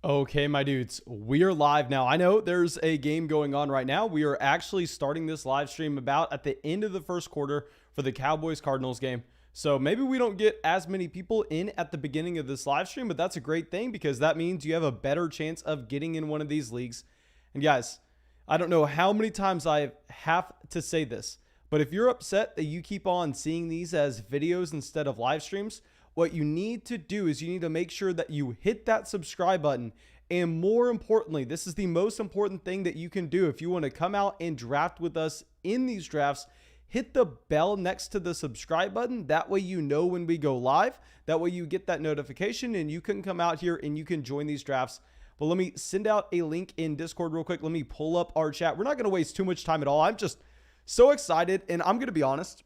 Okay, my dudes, we are live now. I know there's a game going on right now. We are actually starting this live stream about at the end of the first quarter for the Cowboys-Cardinals game. So maybe we don't get as many people in at the beginning of this live stream, but that's a great thing because that means you have a better chance of getting in one of these leagues. And guys, I don't know how many times I have to say this, but if you're upset that you keep on seeing these as videos instead of live streams, what you need to do is you need to make sure that you hit that subscribe button. And more importantly, this is the most important thing that you can do if you want to come out and draft with us in these drafts. Hit the bell next to the subscribe button. That way you know when we go live. That way you get that notification and you can come out here and you can join these drafts. But let me send out a link in Discord real quick. Let me pull up our chat. We're not going to waste too much time at all. I'm just so excited, and I'm going to be honest.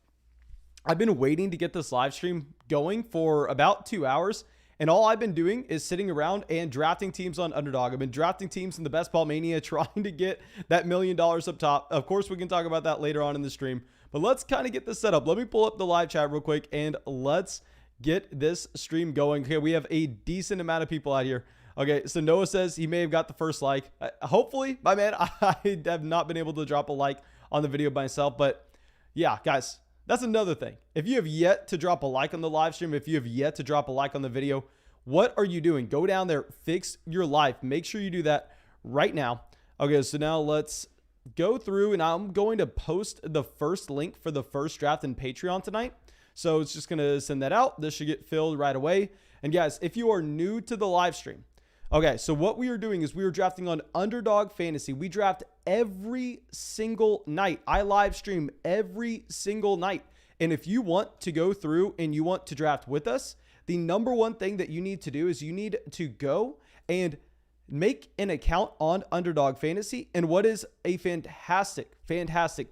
I've been waiting to get this live stream going for about 2 hours, and all I've been doing is sitting around and drafting teams on Underdog. I've been drafting teams in the Best Ball Mania, trying to get that $1 million up top. Of course, we can talk about that later on in the stream, but let's kind of get this set up. Let me pull up the live chat real quick, and let's get this stream going. Okay, we have a decent amount of people out here. Okay, so Noah says he may have got the first like. Hopefully, my man, I have not been able to drop a like on the video myself, but yeah, guys. That's another thing. If you have yet to drop a like on the live stream, if you have yet to drop a like on the video, what are you doing? Go down there, fix your life. Make sure you do that right now. Okay, so now let's go through, and I'm going to post the first link for the first draft in Patreon tonight. So it's just going to send that out. This should get filled right away. And guys, if you are new to the live stream, okay, so what we are doing is we are drafting on Underdog Fantasy. We draft every single night. I live stream every single night. And if you want to go through and you want to draft with us, the number one thing that you need to do is you need to go and make an account on Underdog Fantasy. And what is a fantastic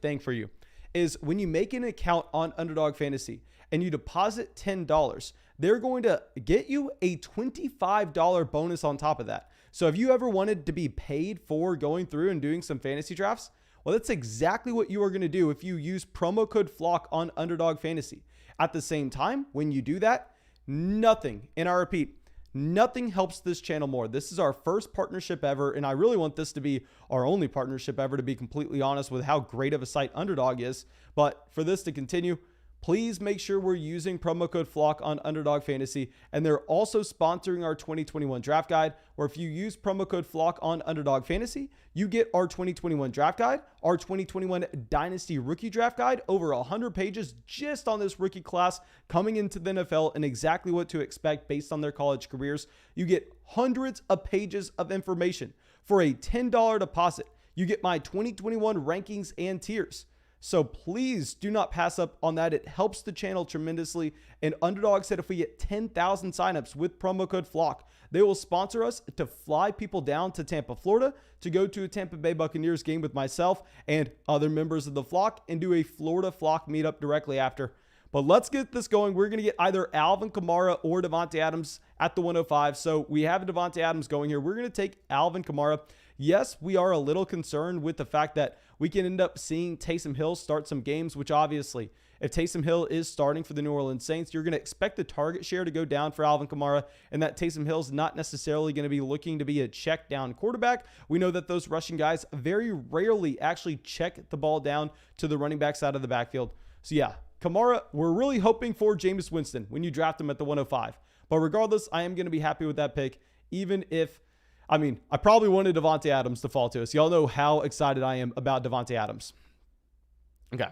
thing for you is when you make an account on Underdog Fantasy and you deposit $10, they're going to get you a $25 bonus on top of that. So if you ever wanted to be paid for going through and doing some fantasy drafts, well, that's exactly what you are going to do if you use promo code FLOCK on Underdog Fantasy. At the same time, when you do that, nothing, and I repeat, nothing helps this channel more. This is our first partnership ever, and I really want this to be our only partnership ever, to be completely honest with how great of a site Underdog is. But for this to continue, please make sure we're using promo code FLOCK on Underdog Fantasy. And they're also sponsoring our 2021 draft guide, where if you use promo code FLOCK on Underdog Fantasy, you get our 2021 draft guide, our 2021 Dynasty Rookie Draft Guide, over 100 pages just on this rookie class coming into the NFL and exactly what to expect based on their college careers. You get hundreds of pages of information for a $10 deposit. You get my 2021 rankings and tiers. So please do not pass up on that. It helps the channel tremendously. And Underdog said if we get 10,000 signups with promo code FLOCK, they will sponsor us to fly people down to Tampa, Florida to go to a Tampa Bay Buccaneers game with myself and other members of the Flock and do a Florida Flock meetup directly after. But let's get this going. We're going to get either Alvin Kumar or Devonte Adams at the 105. So we have Devonte Adams going here. We're going to take Alvin Kumar. Yes, we are a little concerned with the fact that we can end up seeing Taysom Hill start some games, which obviously, if Taysom Hill is starting for the New Orleans Saints, you're going to expect the target share to go down for Alvin Kamara, and that Taysom Hill is not necessarily going to be looking to be a check down quarterback. We know that those rushing guys very rarely actually check the ball down to the running back side of the backfield. So yeah, Kamara, we're really hoping for Jameis Winston when you draft him at the 105. But regardless, I am going to be happy with that pick, even if, I mean, I probably wanted Devonte Adams to fall to us. Y'all know how excited I am about Devonte Adams. Okay,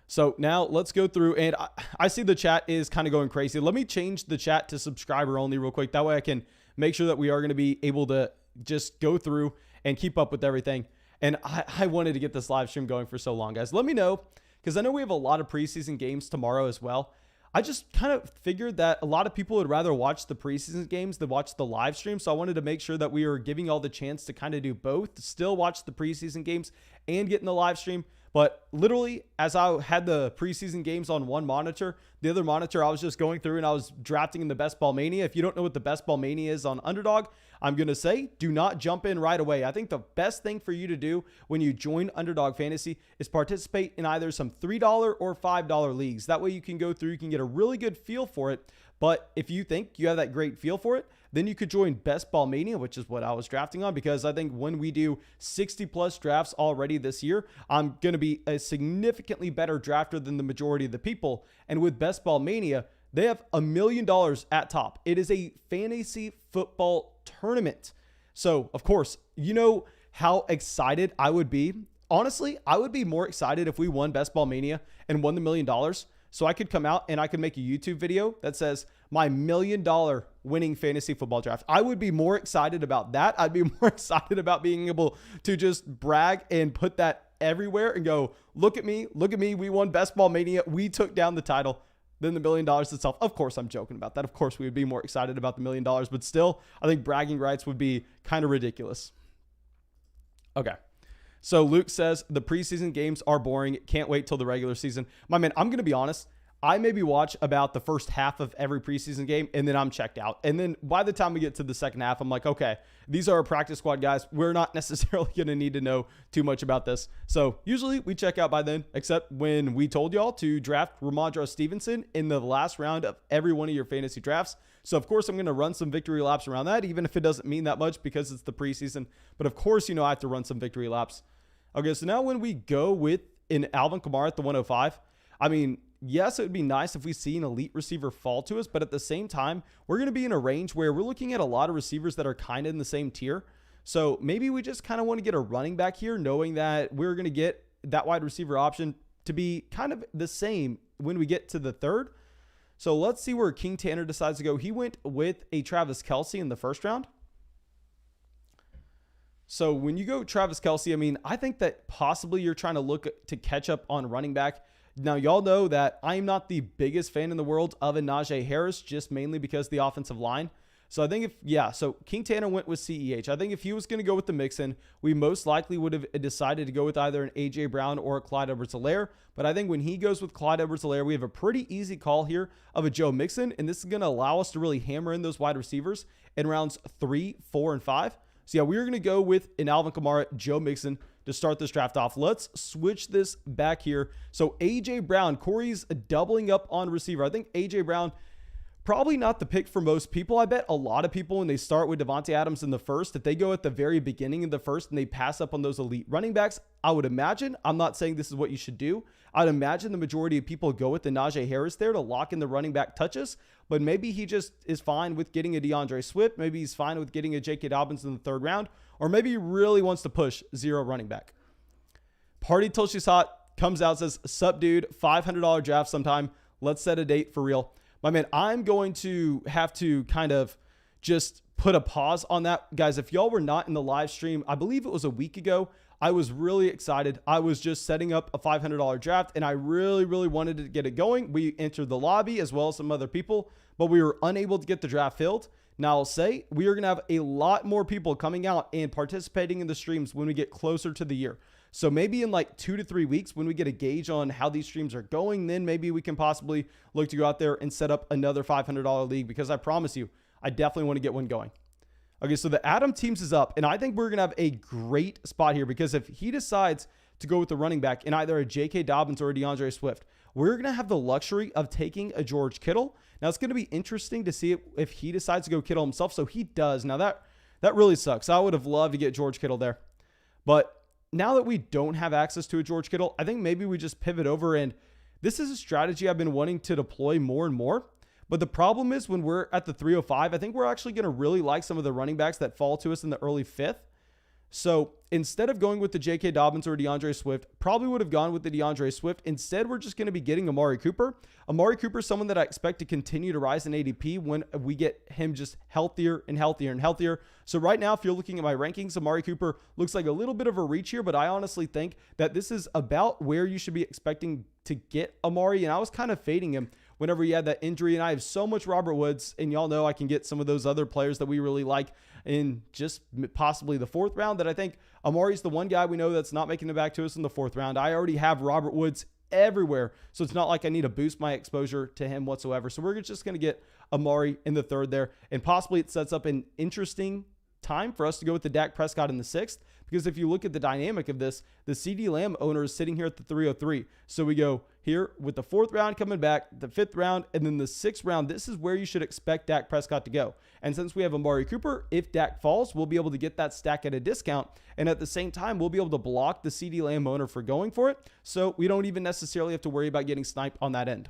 so now let's go through, and I see the chat is kind of going crazy. Let me change the chat to subscriber only real quick. That way I can make sure that we are going to be able to just go through and keep up with everything. And I wanted to get this live stream going for so long, guys. Let me know, because I know we have a lot of preseason games tomorrow as well. I just kind of figured that a lot of people would rather watch the preseason games than watch the live stream. So I wanted to make sure that we were giving all the chance to kind of do both, still watch the preseason games and get in the live stream. But literally, as I had the preseason games on one monitor, the other monitor, I was just going through and I was drafting in the Best Ball Mania. If you don't know what the Best Ball Mania is on Underdog, I'm going to say do not jump in right away. I think the best thing for you to do when you join Underdog Fantasy is participate in either some $3 or $5 leagues. That way you can go through, you can get a really good feel for it. But if you think you have that great feel for it, then you could join Best Ball Mania, which is what I was drafting on, because I think when we do 60 plus drafts already this year, I'm going to be a significantly better drafter than the majority of the people. And with Best Ball Mania, they have $1 million at top. It is a fantasy football tournament. So, of course, you know how excited I would be. Honestly, I would be more excited if we won Best Ball Mania and won the $1 million. So I could come out and I could make a YouTube video that says my $1 million winning fantasy football draft. I would be more excited about that. I'd be more excited about being able to just brag and put that everywhere and go, look at me, we won Best Ball Mania, we took down the title, than the $1 million itself. Of course, I'm joking about that. Of course, we would be more excited about the $1 million, but still, I think bragging rights would be kind of ridiculous. Okay. So Luke says the preseason games are boring. Can't wait till the regular season. My man, I'm going to be honest. I maybe watch about the first half of every preseason game, and then I'm checked out. And then by the time we get to the second half, I'm like, okay, these are our practice squad guys. We're not necessarily going to need to know too much about this. So usually we check out by then, except when we told y'all to draft Ramondre Stevenson in the last round of every one of your fantasy drafts. So of course I'm going to run some victory laps around that, even if it doesn't mean that much because it's the preseason. But of course, you know, I have to run some victory laps. Okay, so now when we go with an Alvin Kumar at the 105, I mean, yes, it would be nice if we see an elite receiver fall to us, but at the same time, we're going to be in a range where we're looking at a lot of receivers that are kind of in the same tier. So maybe we just kind of want to get a running back here, knowing that we're going to get that wide receiver option to be kind of the same when we get to the third. So let's see where King Tanner decides to go. He went with a Travis Kelce in the first round. So when you go Travis Kelce, I mean, I think that possibly you're trying to look to catch up on running back. Now, y'all know that I'm not the biggest fan in the world of a Najee Harris, just mainly because of the offensive line. So I think so King Tanner went with CEH. I think if he was going to go with the Mixon, we most likely would have decided to go with either an A.J. Brown or a Clyde Edwards-Helaire. But I think when he goes with Clyde Edwards-Helaire, we have a pretty easy call here of a Joe Mixon. And this is going to allow us to really hammer in those wide receivers in rounds 3, 4, and 5. So yeah, we're going to go with an Alvin Kamara, Joe Mixon to start this draft off. Let's switch this back here. So A.J. Brown, Corey's doubling up on receiver. I think A.J. Brown, probably not the pick for most people. I bet a lot of people, when they start with Devonte Adams in the first, if they go at the very beginning of the first and they pass up on those elite running backs, I would imagine, I'm not saying this is what you should do, I'd imagine the majority of people go with the Najee Harris there to lock in the running back touches, but maybe he just is fine with getting a DeAndre Swift. Maybe he's fine with getting a J.K. Dobbins in the third round, or maybe he really wants to push zero running back. Party till she's hot comes out, says, sup dude, $500 draft sometime. Let's set a date for real. My man, I'm going to have to kind of just put a pause on that. Guys, if y'all were not in the live stream, I believe it was a week ago, I was really excited. I was just setting up a $500 draft, and I really, really wanted to get it going. We entered the lobby as well as some other people, but we were unable to get the draft filled. Now, I'll say we are going to have a lot more people coming out and participating in the streams when we get closer to the year. So maybe in like 2 to 3 weeks, when we get a gauge on how these streams are going, then maybe we can possibly look to go out there and set up another $500 league, because I promise you, I definitely want to get one going. Okay, so the Adam teams is up, and I think we're going to have a great spot here, because if he decides to go with the running back in either a J.K. Dobbins or a DeAndre Swift, we're going to have the luxury of taking a George Kittle. Now, it's going to be interesting to see if he decides to go Kittle himself. So he does. Now, that really sucks. I would have loved to get George Kittle there. But now that we don't have access to a George Kittle, I think maybe we just pivot over, and this is a strategy I've been wanting to deploy more and more. But the problem is when we're at the 305, I think we're actually going to really like some of the running backs that fall to us in the early 5th. So instead of going with the J.K. Dobbins or DeAndre Swift, probably would have gone with the DeAndre Swift. Instead, we're just going to be getting Amari Cooper. Amari Cooper is someone that I expect to continue to rise in ADP when we get him just healthier and healthier and healthier. So right now, if you're looking at my rankings, Amari Cooper looks like a little bit of a reach here, but I honestly think that this is about where you should be expecting to get Amari. And I was kind of fading him whenever he had that injury. And I have so much Robert Woods, and y'all know I can get some of those other players that we really like in just possibly the 4th round, that I think Amari's the one guy we know that's not making it back to us in the 4th round. I already have Robert Woods everywhere, so it's not like I need to boost my exposure to him whatsoever. So we're just going to get Amari in the 3rd there, and possibly it sets up an interesting time for us to go with the Dak Prescott in the 6th, because if you look at the dynamic of this, the CD Lamb owner is sitting here at the 303. So we go here with the 4th round coming back, the 5th round, and then the 6th round. This is where you should expect Dak Prescott to go. And since we have Amari Cooper, if Dak falls, we'll be able to get that stack at a discount. And at the same time, we'll be able to block the CD Lamb owner for going for it. So we don't even necessarily have to worry about getting sniped on that end.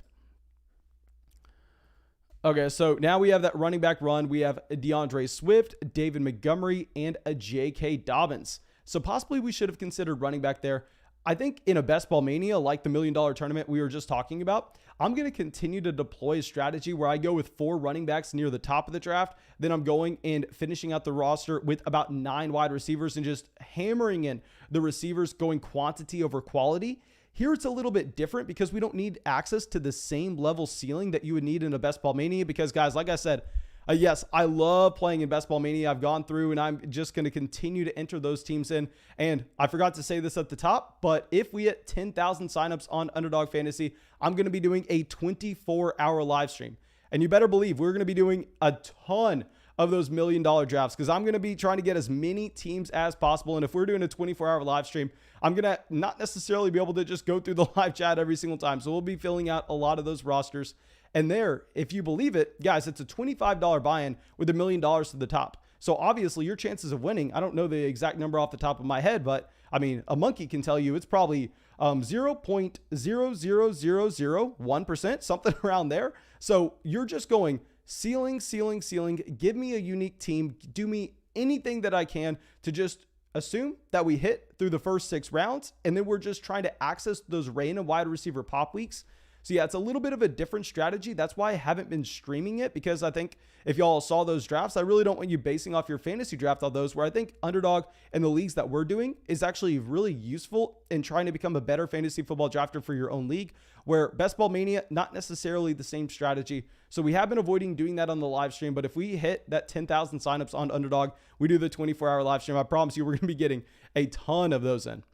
Okay, so now we have that running back run. We have DeAndre Swift, David Montgomery, and a J.K. Dobbins. So possibly we should have considered running back there. I think in a Best Ball Mania, like the $1 Million tournament we were just talking about, I'm going to continue to deploy a strategy where I go with 4 running backs near the top of the draft. Then I'm going and finishing out the roster with about 9 wide receivers and just hammering in the receivers, going quantity over quality. Here it's a little bit different because we don't need access to the same level ceiling that you would need in a Best Ball Mania because, guys, like I said, yes, I love playing in Best Ball Mania. I've gone through and I'm just going to continue to enter those teams in. And I forgot to say this at the top, but if we hit 10,000 signups on Underdog Fantasy, I'm going to be doing a 24-hour live stream. And you better believe we're going to be doing a ton of those $1 Million drafts because I'm going to be trying to get as many teams as possible. And if we're doing a 24-hour live stream, I'm going to not necessarily be able to just go through the live chat every single time. So we'll be filling out a lot of those rosters. And there, if you believe it, guys, it's a $25 buy-in with $1 million to the top. So obviously your chances of winning, I don't know the exact number off the top of my head, but I mean, a monkey can tell you it's probably 0.00001%, something around there. So you're just going ceiling, ceiling, ceiling. Give me a unique team. Do me anything that I can to just assume that we hit through the first 6 rounds. And then we're just trying to access those random wide receiver pop weeks. So yeah, it's a little bit of a different strategy. That's why I haven't been streaming it, because I think if y'all saw those drafts, I really don't want you basing off your fantasy draft on those, where I think Underdog and the leagues that we're doing is actually really useful in trying to become a better fantasy football drafter for your own league, where Best Ball Mania, not necessarily the same strategy. So we have been avoiding doing that on the live stream, but if we hit that 10,000 signups on Underdog, we do the 24-hour live stream. I promise you we're going to be getting a ton of those in.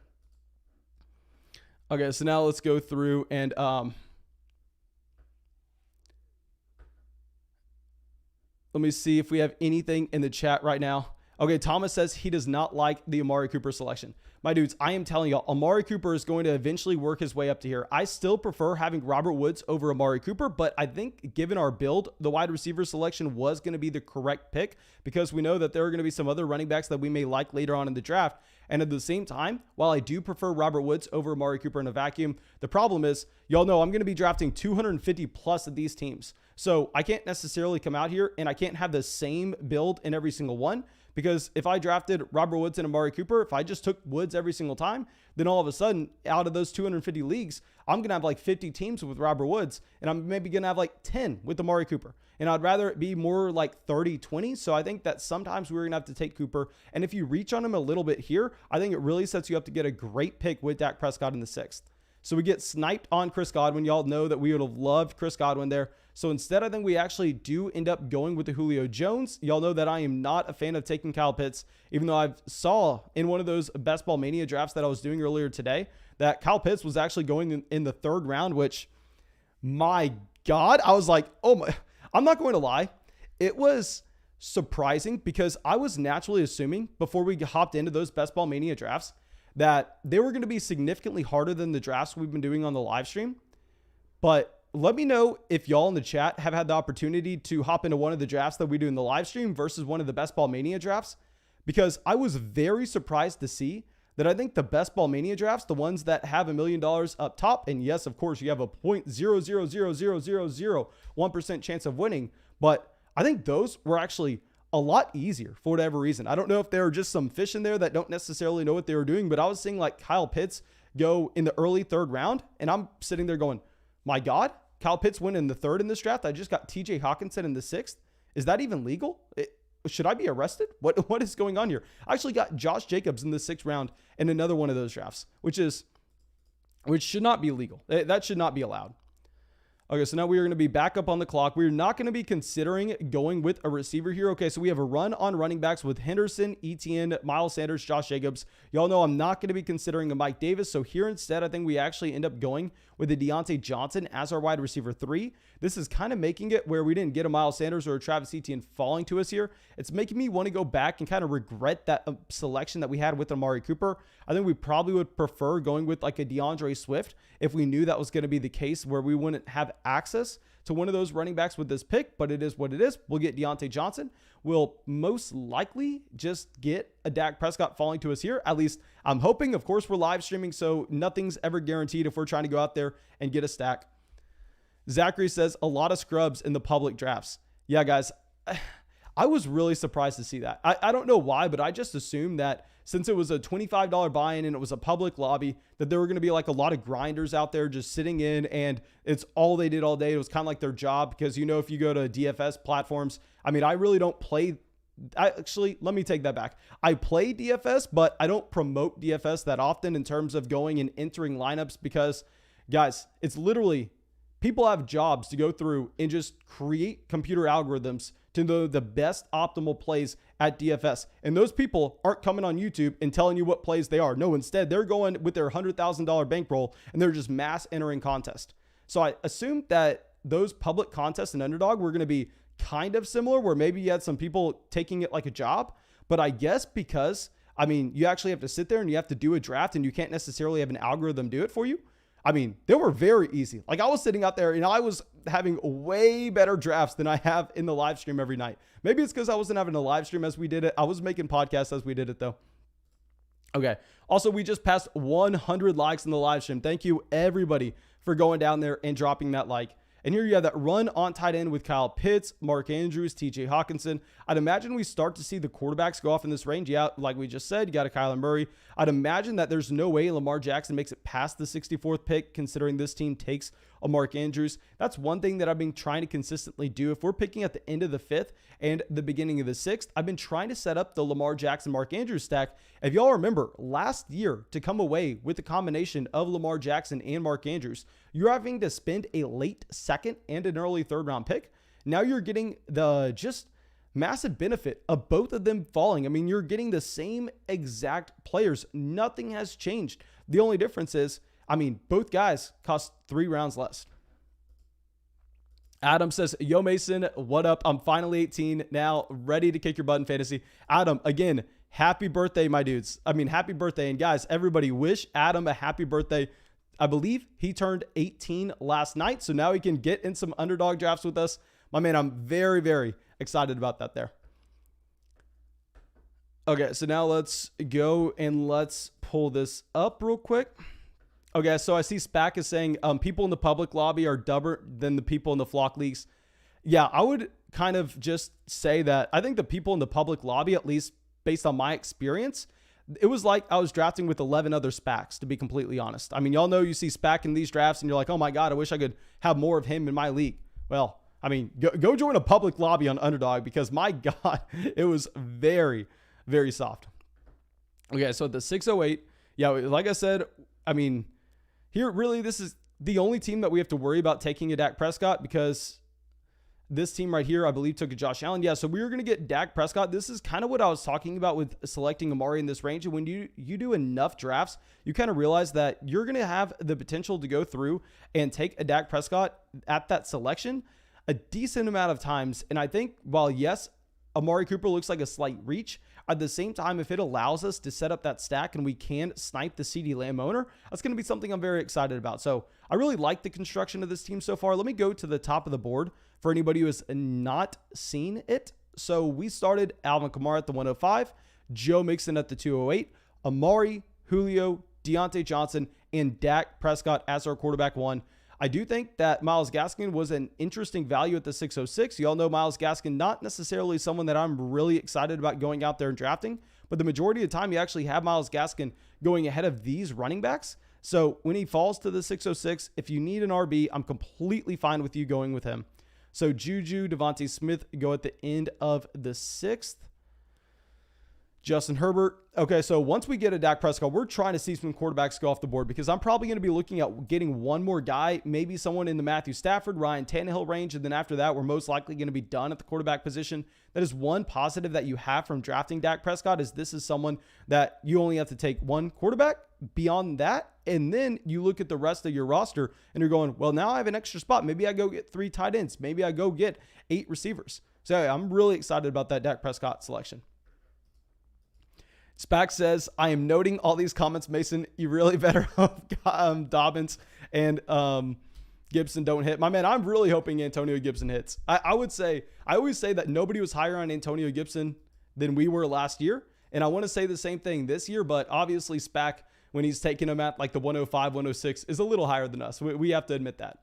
Okay, so now let's go through and let me see if we have anything in the chat right now. Okay, Thomas says he does not like the Amari Cooper selection. My dudes, I am telling y'all, Amari Cooper is going to eventually work his way up to here. I still prefer having Robert Woods over Amari Cooper, but I think given our build, the wide receiver selection was going to be the correct pick, because we know that there are going to be some other running backs that we may like later on in the draft. And at the same time, while I do prefer Robert Woods over Amari Cooper in a vacuum, the problem is, y'all know I'm going to be drafting 250 plus of these teams. So I can't necessarily come out here and I can't have the same build in every single one, because if I drafted Robert Woods and Amari Cooper, if I just took Woods every single time, then all of a sudden out of those 250 leagues, I'm going to have like 50 teams with Robert Woods, and I'm maybe going to have like 10 with Amari Cooper. And I'd rather it be more like 30-20. So I think that sometimes we're going to have to take Cooper. And if you reach on him a little bit here, I think it really sets you up to get a great pick with Dak Prescott in the 6th. So we get sniped on Chris Godwin. Y'all know that we would have loved Chris Godwin there. So instead, I think we actually do end up going with the Julio Jones. Y'all know that I am not a fan of taking Kyle Pitts, even though I saw in one of those Best Ball Mania drafts that I was doing earlier today that Kyle Pitts was actually going in the 3rd round, which, my God, I was like, oh my, I'm not going to lie. It was surprising because I was naturally assuming before we hopped into those Best Ball Mania drafts that they were going to be significantly harder than the drafts we've been doing on the live stream. But let me know if y'all in the chat have had the opportunity to hop into one of the drafts that we do in the live stream versus one of the Best Ball Mania drafts, because I was very surprised to see that I think the Best Ball Mania drafts, the ones that have $1 million up top, and yes, of course, you have a 0.0000001% chance of winning, but I think those were actually a lot easier for whatever reason. I don't know if there are just some fish in there that don't necessarily know what they were doing, but I was seeing like Kyle Pitts go in the early 3rd round, and I'm sitting there going, my God, Kyle Pitts went in the 3rd in this draft. I just got TJ Hawkinson in the 6th. Is that even legal? Should I be arrested? What is going on here? I actually got Josh Jacobs in the 6th round in another one of those drafts, which should not be legal. That should not be allowed. Okay, so now we are going to be back up on the clock. We're not going to be considering going with a receiver here. Okay, so we have a run on running backs with Henderson, Etienne, Miles Sanders, Josh Jacobs. Y'all know I'm not going to be considering a Mike Davis. So here instead, I think we actually end up going with a Diontae Johnson as our wide receiver 3. This is kind of making it where we didn't get a Miles Sanders or a Travis Etienne falling to us here. It's making me want to go back and kind of regret that selection that we had with Amari Cooper. I think we probably would prefer going with like a DeAndre Swift if we knew that was going to be the case, where we wouldn't have access to one of those running backs with this pick, but it is what it is. We'll get Diontae Johnson. We'll most likely just get a Dak Prescott falling to us here. At least I'm hoping. Of course, we're live streaming, so nothing's ever guaranteed if we're trying to go out there and get a stack. Zachary says a lot of scrubs in the public drafts. Yeah, guys, I was really surprised to see that. I don't know why, but I just assumed that since it was a $25 buy-in and it was a public lobby, that there were going to be like a lot of grinders out there just sitting in, and it's all they did all day. It was kind of like their job, because, you know, if you go to DFS platforms, I mean, I really don't play. Actually, let me take that back. I play DFS, but I don't promote DFS that often in terms of going and entering lineups, because, guys, it's literally people have jobs to go through and just create computer algorithms to know the best optimal plays at DFS. And those people aren't coming on YouTube and telling you what plays they are. No, instead, they're going with their $100,000 bankroll and they're just mass entering contests. So I assumed that those public contests and Underdog were going to be kind of similar, where maybe you had some people taking it like a job. But I guess because, I mean, you actually have to sit there and you have to do a draft, and you can't necessarily have an algorithm do it for you. I mean, they were very easy. Like, I was sitting out there and I was having way better drafts than I have in the live stream every night. Maybe it's because I wasn't having a live stream as we did it. I was making podcasts as we did it, though. Okay. Also, we just passed 100 likes in the live stream. Thank you, everybody, for going down there and dropping that like. And here you have that run on tight end with Kyle Pitts, Mark Andrews, TJ Hawkinson. I'd imagine we start to see the quarterbacks go off in this range. Yeah, like we just said, you got a Kyler Murray. I'd imagine that there's no way Lamar Jackson makes it past the 64th pick, considering this team takes a Mark Andrews. That's one thing that I've been trying to consistently do. If we're picking at the end of the 5th and the beginning of the 6th, I've been trying to set up the Lamar Jackson, Mark Andrews stack. If y'all remember, last year, to come away with the combination of Lamar Jackson and Mark Andrews, you're having to spend a late 2nd and an early 3rd round pick. Now you're getting the just massive benefit of both of them falling. I mean, you're getting the same exact players. Nothing has changed. The only difference is, I mean, both guys cost 3 rounds less. Adam says, yo, Mason, what up? I'm finally 18 now, ready to kick your butt in fantasy. Adam, again, happy birthday, my dudes. I mean, happy birthday. And guys, everybody wish Adam a happy birthday. I believe he turned 18 last night, so now he can get in some Underdog drafts with us. My man, I'm very, very excited about that there. Okay, so now let's go and let's pull this up real quick. Okay, so I see SPAC is saying people in the public lobby are dumber than the people in the flock leagues. Yeah, I would kind of just say that I think the people in the public lobby, at least based on my experience, it was like I was drafting with 11 other SPACs, to be completely honest. I mean, y'all know you see SPAC in these drafts and you're like, oh my God, I wish I could have more of him in my league. Well, I mean, go join a public lobby on Underdog, because my God, it was very, very soft. Okay, so the 608, yeah, like I said, I mean, here really this is the only team that we have to worry about taking a Dak Prescott, because this team right here, I believe, took a Josh Allen. Yeah, so we were going to get Dak Prescott. This is kind of what I was talking about with selecting Amari in this range. And when you do enough drafts, you kind of realize that you're going to have the potential to go through and take a Dak Prescott at that selection a decent amount of times. And I think while, yes, Amari Cooper looks like a slight reach, at the same time, if it allows us to set up that stack and we can snipe the CeeDee Lamb owner, that's going to be something I'm very excited about. So I really like the construction of this team so far. Let me go to the top of the board for anybody who has not seen it. So we started Alvin Kumar at the 105, Joe Mixon at the 208, Amari, Julio, Diontae Johnson, and Dak Prescott as our quarterback 1. I do think that Myles Gaskin was an interesting value at the 606. You all know Myles Gaskin, not necessarily someone that I'm really excited about going out there and drafting, but the majority of the time you actually have Myles Gaskin going ahead of these running backs. So when he falls to the 606, if you need an RB, I'm completely fine with you going with him. So Juju, Devontae Smith go at the end of the 6th. Justin Herbert. Okay, so once we get a Dak Prescott, we're trying to see some quarterbacks go off the board because I'm probably going to be looking at getting one more guy, maybe someone in the Matthew Stafford, Ryan Tannehill range. And then after that, we're most likely going to be done at the quarterback position. That is one positive that you have from drafting Dak Prescott is this is someone that you only have to take one quarterback beyond that. And then you look at the rest of your roster and you're going, well, now I have an extra spot. Maybe I go get 3 tight ends. Maybe I go get 8 receivers. So yeah, I'm really excited about that Dak Prescott selection. Spack says, I am noting all these comments, Mason. You really better hope Dobbins and Gibson don't hit. My man, I'm really hoping Antonio Gibson hits. I always say that nobody was higher on Antonio Gibson than we were last year. And I want to say the same thing this year, but obviously Spack, when he's taking him at like the 105, 106, is a little higher than us. We have to admit that.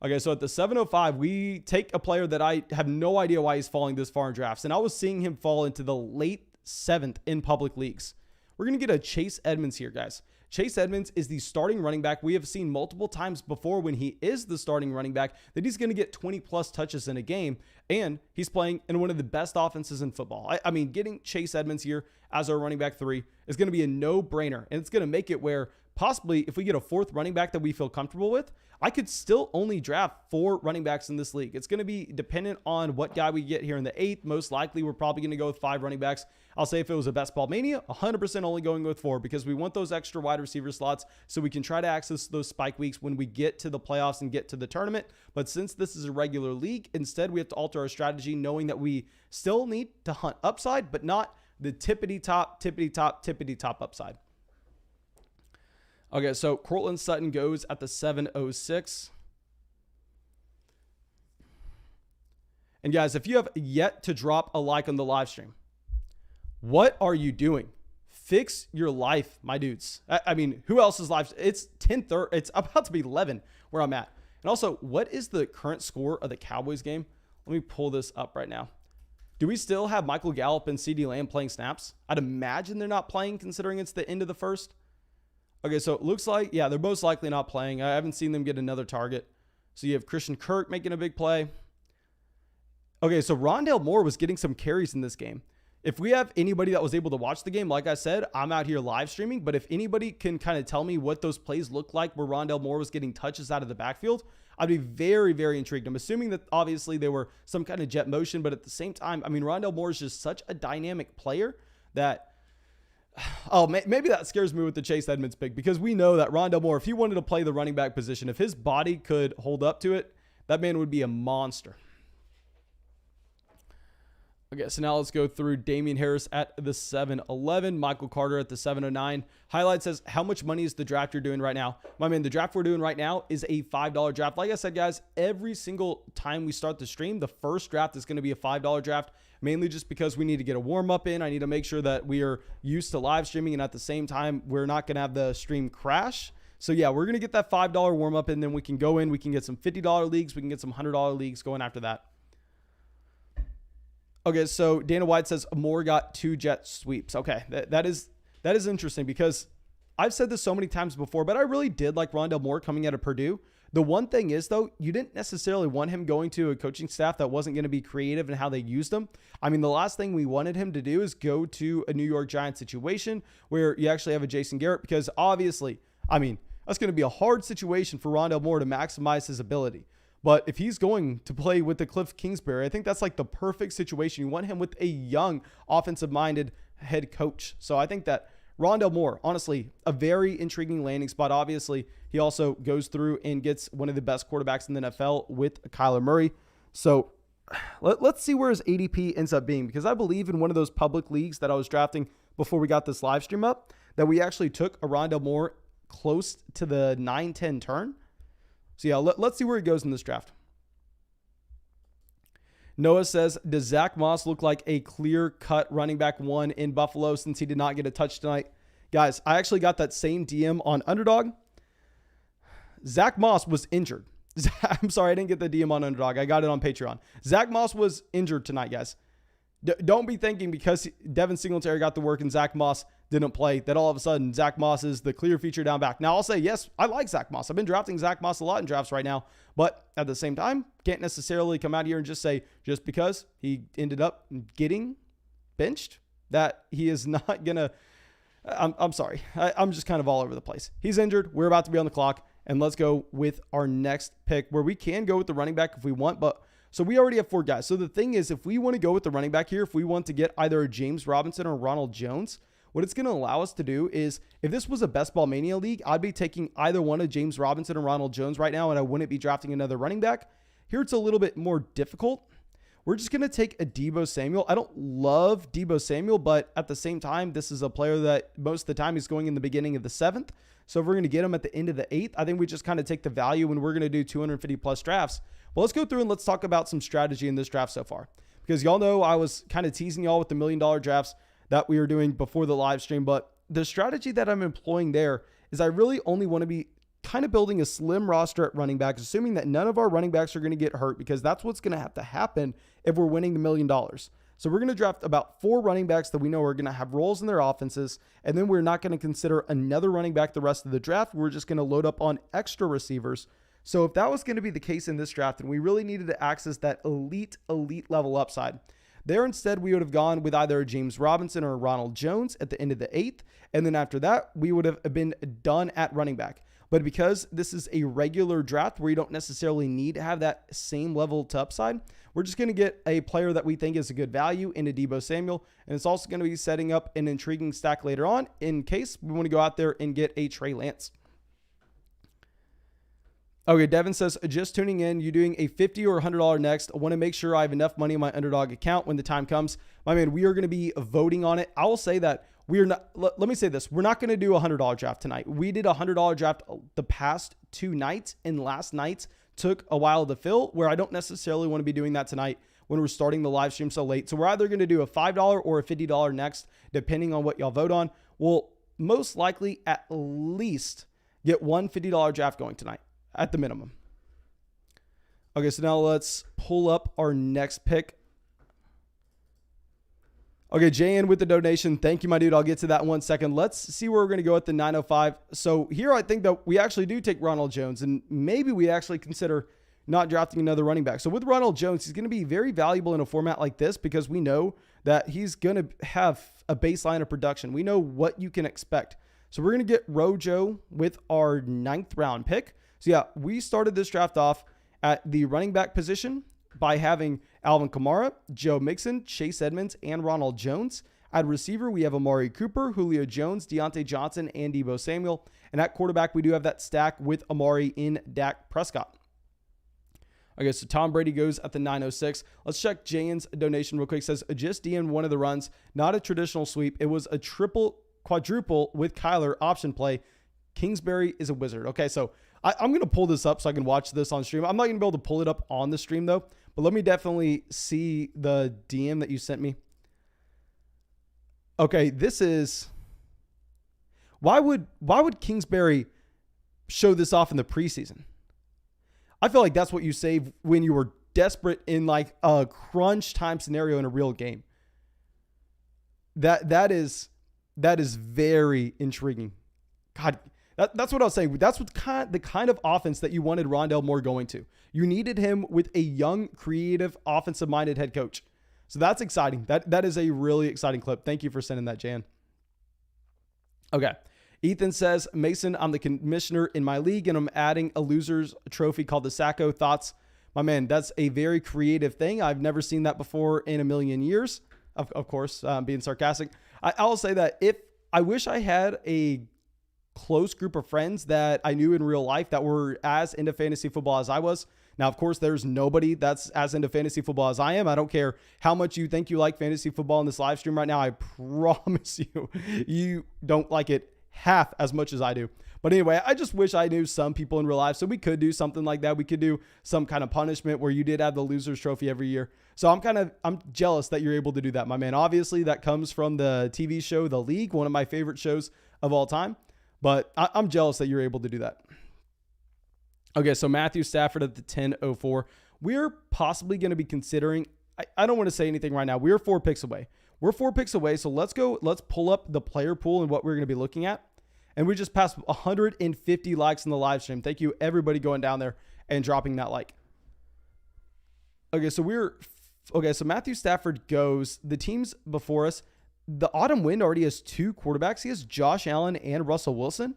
Okay, so at the 705, we take a player that I have no idea why he's falling this far in drafts. And I was seeing him fall into the late 7th in public leagues. We're going to get a Chase Edmonds here, guys. Chase Edmonds is the starting running back. We have seen multiple times before when he is the starting running back that he's going to get 20 plus touches in a game. And he's playing in one of the best offenses in football. I mean, getting Chase Edmonds here as our running back 3 is going to be a no-brainer. And it's going to make it where possibly if we get a 4th running back that we feel comfortable with, I could still only draft 4 running backs in this league. It's going to be dependent on what guy we get here in the 8th. Most likely, we're probably going to go with 5 running backs. I'll say if it was a best ball mania, 100% only going with 4 because we want those extra wide receiver slots so we can try to access those spike weeks when we get to the playoffs and get to the tournament. But since this is a regular league, instead we have to alter our strategy knowing that we still need to hunt upside, but not the tippity top upside. Okay, so Cortland Sutton goes at the 706. And guys, if you have yet to drop a like on the live stream, what are you doing? Fix your life, my dudes. I mean, who else is live? It's 10:30. It's about to be 11 where I'm at. And also, what is the current score of the Cowboys game? Let me pull this up right now. Do we still have Michael Gallup and CeeDee Lamb playing snaps? I'd imagine they're not playing considering it's the end of the first. Okay, so it looks like, yeah, they're most likely not playing. I haven't seen them get another target. So you have Christian Kirk making a big play. Okay, so Rondale Moore was getting some carries in this game. If we have anybody that was able to watch the game, like I said, I'm out here live streaming. But if anybody can kind of tell me what those plays look like where Rondale Moore was getting touches out of the backfield, I'd be very, very intrigued. I'm assuming that obviously they were some kind of jet motion. But at the same time, I mean, Rondale Moore is just such a dynamic player that... Oh, maybe that scares me with the Chase Edmonds pick because we know that Rondale Moore, if he wanted to play the running back position, if his body could hold up to it, that man would be a monster. Okay, so now let's go through Damien Harris at the 711, Michael Carter at the 709. Highlight says, how much money is the draft you're doing right now? My man, the draft we're doing right now is a $5 draft. Like I said, guys, every single time we start the stream, the first draft is going to be a $5 draft, mainly just because we need to get a warm-up in. I need to make sure that we are used to live streaming, and at the same time, we're not going to have the stream crash. So yeah, we're going to get that $5 warm-up, and then we can go in, we can get some $50 leagues, we can get some $100 leagues going after that. Okay, so Dana White says Moore got 2 jet sweeps. Okay, that is interesting because I've said this so many times before, but I really did like Rondale Moore coming out of Purdue. The one thing is, though, you didn't necessarily want him going to a coaching staff that wasn't going to be creative in how they used him. I mean, the last thing we wanted him to do is go to a New York Giants situation where you actually have a Jason Garrett because obviously, I mean, that's going to be a hard situation for Rondale Moore to maximize his ability. But if he's going to play with the Cliff Kingsbury, I think that's like the perfect situation. You want him with a young offensive-minded head coach. So I think that Rondale Moore, honestly, a very intriguing landing spot. Obviously, he also goes through and gets one of the best quarterbacks in the NFL with Kyler Murray. So let's see where his ADP ends up being because I believe in one of those public leagues that I was drafting before we got this live stream up that we actually took a Rondale Moore close to the 9-10 turn. So yeah, let's see where he goes in this draft. Noah says, does Zach Moss look like a clear-cut running back 1 in Buffalo since he did not get a touch tonight? Guys, I actually got that same DM on Underdog. Zach Moss was injured. I'm sorry, I didn't get the DM on Underdog. I got it on Patreon. Zach Moss was injured tonight, guys. Don't be thinking because Devin Singletary got the work and Zach Moss didn't play that all of a sudden Zach Moss is the clear feature down back. Now I'll say, yes, I like Zach Moss. I've been drafting Zach Moss a lot in drafts right now, but at the same time, can't necessarily come out here and just say, just because he ended up getting benched that he is not going to, I'm sorry. I'm just kind of all over the place. He's injured. We're about to be on the clock, and let's go with our next pick where we can go with the running back if we want, but so we already have 4 guys. So the thing is, if we want to go with the running back here, if we want to get either a James Robinson or Ronald Jones, what it's going to allow us to do is, if this was a Best Ball Mania league, I'd be taking either one of James Robinson or Ronald Jones right now, and I wouldn't be drafting another running back. Here it's a little bit more difficult. We're just going to take a Deebo Samuel. I don't love Deebo Samuel, but at the same time, this is a player that most of the time he's going in the beginning of the 7th. So if we're going to get him at the end of the 8th, I think we just kind of take the value when we're going to do 250 plus drafts. Well, let's go through and let's talk about some strategy in this draft so far, because y'all know I was kind of teasing y'all with the $1 million drafts that we were doing before the live stream. But the strategy that I'm employing there is I really only want to be kind of building a slim roster at running backs, assuming that none of our running backs are going to get hurt, because that's what's going to have to happen if we're winning the $1 million. So we're going to draft about 4 running backs that we know are going to have roles in their offenses. And then we're not going to consider another running back the rest of the draft. We're just going to load up on extra receivers. So if that was going to be the case in this draft, and we really needed to access that elite level upside, there instead we would have gone with either a James Robinson or a Ronald Jones at the end of the 8th. And then after that, we would have been done at running back. But because this is a regular draft where you don't necessarily need to have that same level to upside, we're just going to get a player that we think is a good value in a Deebo Samuel. And it's also going to be setting up an intriguing stack later on in case we want to go out there and get a Trey Lance. Okay, Devin says, just tuning in, you doing a $50 or $100 next. I want to make sure I have enough money in my underdog account when the time comes. My man, we are going to be voting on it. I will say that we are not, let me say this. We're not going to do a $100 draft tonight. We did a $100 draft the past 2 nights, and last night took a while to fill, where I don't necessarily want to be doing that tonight when we're starting the live stream so late. So we're either going to do a $5 or a $50 next, depending on what y'all vote on. We'll most likely at least get one $50 draft going tonight at the minimum. Okay, so now let's pull up our next pick. Okay, JN with the donation. Thank you, my dude. I'll get to that in 1 second. Let's see where we're going to go at the 905. So here I think that we actually do take Ronald Jones, and maybe we actually consider not drafting another running back. So with Ronald Jones, he's going to be very valuable in a format like this because we know that he's going to have a baseline of production. We know what you can expect. So we're going to get Rojo with our 9th round pick. So yeah, we started this draft off at the running back position by having Alvin Kumar, Joe Mixon, Chase Edmonds, and Ronald Jones. At receiver, we have Amari Cooper, Julio Jones, Deontay Johnson, and Deebo Samuel. And at quarterback, we do have that stack with Amari in Dak Prescott. Okay, so Tom Brady goes at the 906. Let's check Jane's donation real quick. It says, just DM one of the runs, not a traditional sweep. It was a quadruple with Kyler option play. Kingsbury is a wizard. Okay, so I'm going to pull this up so I can watch this on stream. I'm not going to be able to pull it up on the stream though, but let me definitely see the DM that you sent me. Okay, this is, why would Kingsbury show this off in the preseason? I feel like that's what you save when you were desperate in like a crunch time scenario in a real game. That is very intriguing. God, that's what I was saying. That's what the kind of offense that you wanted Rondale Moore going to. You needed him with a young, creative, offensive-minded head coach. So that's exciting. That is a really exciting clip. Thank you for sending that, Jan. Okay. Ethan says, Mason, I'm the commissioner in my league, and I'm adding a loser's trophy called the Sacco. Thoughts? My man, that's a very creative thing. I've never seen that before in a million years. Of course, being sarcastic. I'll say that I wish I had a close group of friends that I knew in real life that were as into fantasy football as I was. Now, of course, there's nobody that's as into fantasy football as I am. I don't care how much you think you like fantasy football in this live stream right now. I promise you don't like it half as much as I do. But anyway, I just wish I knew some people in real life so we could do something like that. We could do some kind of punishment where you did have the loser's trophy every year. So I'm jealous that you're able to do that, my man. Obviously, that comes from the TV show The League, one of my favorite shows of all time. But I'm jealous that you're able to do that. Okay, so Matthew Stafford at the 10:04. We're possibly going to be considering, I don't want to say anything right now. We're 4 picks away. We're 4 picks away, so let's pull up the player pool and what we're going to be looking at. And we just passed 150 likes in the live stream. Thank you, everybody going down there and dropping that like. Okay, so Matthew Stafford goes. The teams before us, the autumn wind already has 2 quarterbacks. He has Josh Allen and Russell Wilson.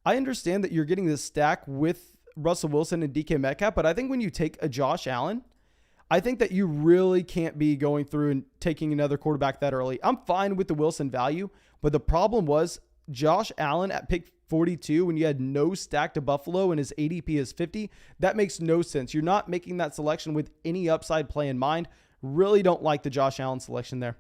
I understand that you're getting this stack with Russell Wilson and DK Metcalf, but I think when you take a Josh Allen, I think that you really can't be going through and taking another quarterback that early. I'm fine with the Wilson value, but the problem was Josh Allen at pick 42 when you had no stack to Buffalo and his ADP is 50. That makes no sense. You're not making that selection with any upside play in mind. Really don't like the Josh Allen selection there.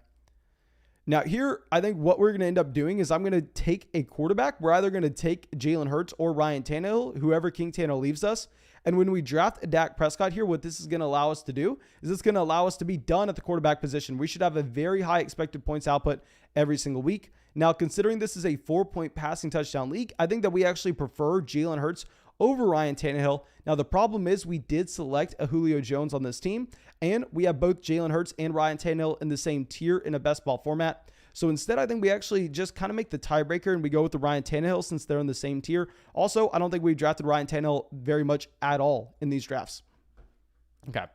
Now here, I think what we're going to end up doing is I'm going to take a quarterback. We're either going to take Jalen Hurts or Ryan Tannehill, whoever King Tannehill leaves us. And when we draft a Dak Prescott here, what this is going to allow us to do is it's going to allow us to be done at the quarterback position. We should have a very high expected points output every single week. Now, considering this is a 4-point passing touchdown league, I think that we actually prefer Jalen Hurts over Ryan Tannehill. Now, the problem is we did select a Julio Jones on this team, and we have both Jalen Hurts and Ryan Tannehill in the same tier in a best ball format. So instead, I think we actually just kind of make the tiebreaker and we go with the Ryan Tannehill since they're in the same tier. Also, I don't think we've drafted Ryan Tannehill very much at all in these drafts. Okay.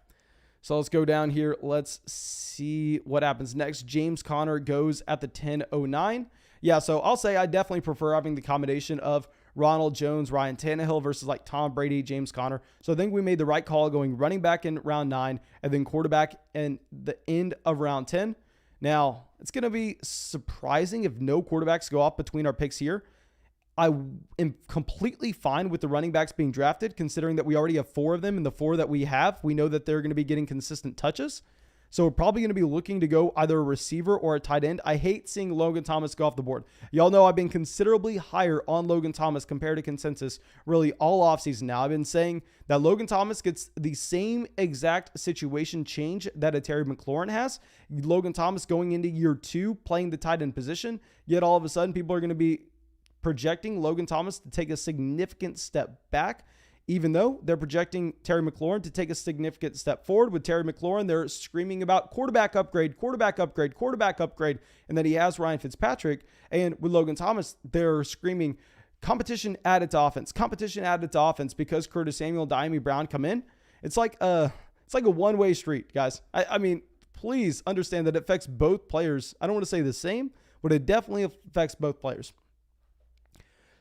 So let's go down here. Let's see what happens next. James Conner goes at the 10:09. Yeah, so I'll say I definitely prefer having the combination of Ronald Jones, Ryan Tannehill versus like Tom Brady, James Conner. So I think we made the right call going running back in round 9 and then quarterback in the end of round 10. Now, it's going to be surprising if no quarterbacks go off between our picks here. I am completely fine with the running backs being drafted, considering that we already have 4 of them, and the 4 that we have, we know that they're going to be getting consistent touches. So we're probably going to be looking to go either a receiver or a tight end. I hate seeing Logan Thomas go off the board. Y'all know I've been considerably higher on Logan Thomas compared to consensus really all offseason now. I've been saying that Logan Thomas gets the same exact situation change that a Terry McLaurin has. Logan Thomas going into year 2 playing the tight end position, yet all of a sudden people are going to be projecting Logan Thomas to take a significant step back, even though they're projecting Terry McLaurin to take a significant step forward. With Terry McLaurin, they're screaming about quarterback upgrade, quarterback upgrade, quarterback upgrade, and then he has Ryan Fitzpatrick. And with Logan Thomas, they're screaming competition added to offense, competition added to offense because Curtis Samuel and Diami Brown come in. It's like a one-way street, guys. I mean, please understand that it affects both players. I don't want to say the same, but it definitely affects both players.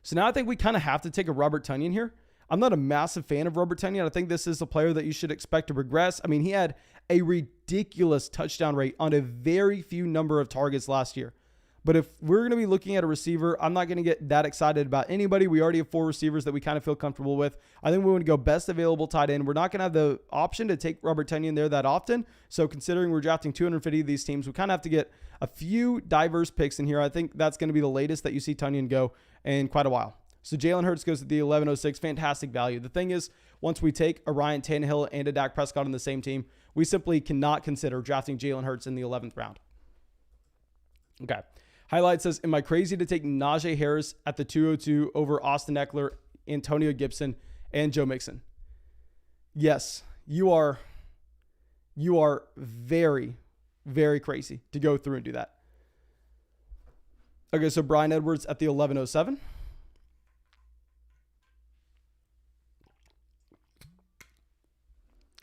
So now I think we kind of have to take a Robert Tunion here. I'm not a massive fan of Robert Tunion. I think this is a player that you should expect to regress. I mean, he had a ridiculous touchdown rate on a very few number of targets last year. But if we're going to be looking at a receiver, I'm not going to get that excited about anybody. We already have 4 receivers that we kind of feel comfortable with. I think we want to go best available tight end. We're not going to have the option to take Robert Tunion there that often. So considering we're drafting 250 of these teams, we kind of have to get a few diverse picks in here. I think that's going to be the latest that you see Tunion go in quite a while. So Jalen Hurts goes to the 1106, fantastic value. The thing is, once we take a Ryan Tannehill and a Dak Prescott on the same team, we simply cannot consider drafting Jalen Hurts in the 11th round. Okay. Highlight says, am I crazy to take Najee Harris at the 202 over Austin Eckler, Antonio Gibson, and Joe Mixon? Yes, you are very, very crazy to go through and do that. Okay, so Bryan Edwards at the 1107.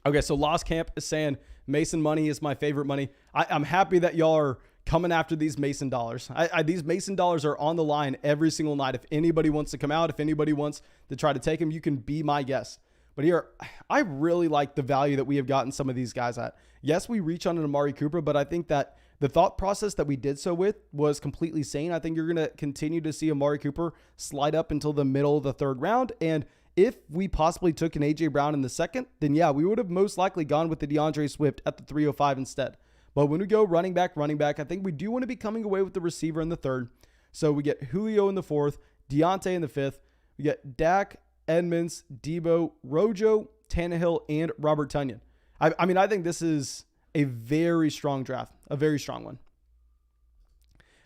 Okay, so Lost Camp is saying Mason money is my favorite money. I'm happy that y'all are coming after these Mason dollars. These Mason dollars are on the line every single night. If anybody wants to come out, if anybody wants to try to take them, you can be my guest. But here, I really like the value that we have gotten some of these guys at. Yes, we reach on an Amari Cooper, but I think that the thought process that we did so with was completely sane. I think you're going to continue to see Amari Cooper slide up until the middle of the 3rd round. And if we possibly took an A.J. Brown in the 2nd, then yeah, we would have most likely gone with the DeAndre Swift at the 305 instead. But when we go running back, I think we do want to be coming away with the receiver in the 3rd. So we get Julio in the 4th, Deontay in the 5th. We get Dak, Edmonds, Debo, Rojo, Tannehill, and Robert Tunion. I mean, I think this is a very strong draft, a very strong one.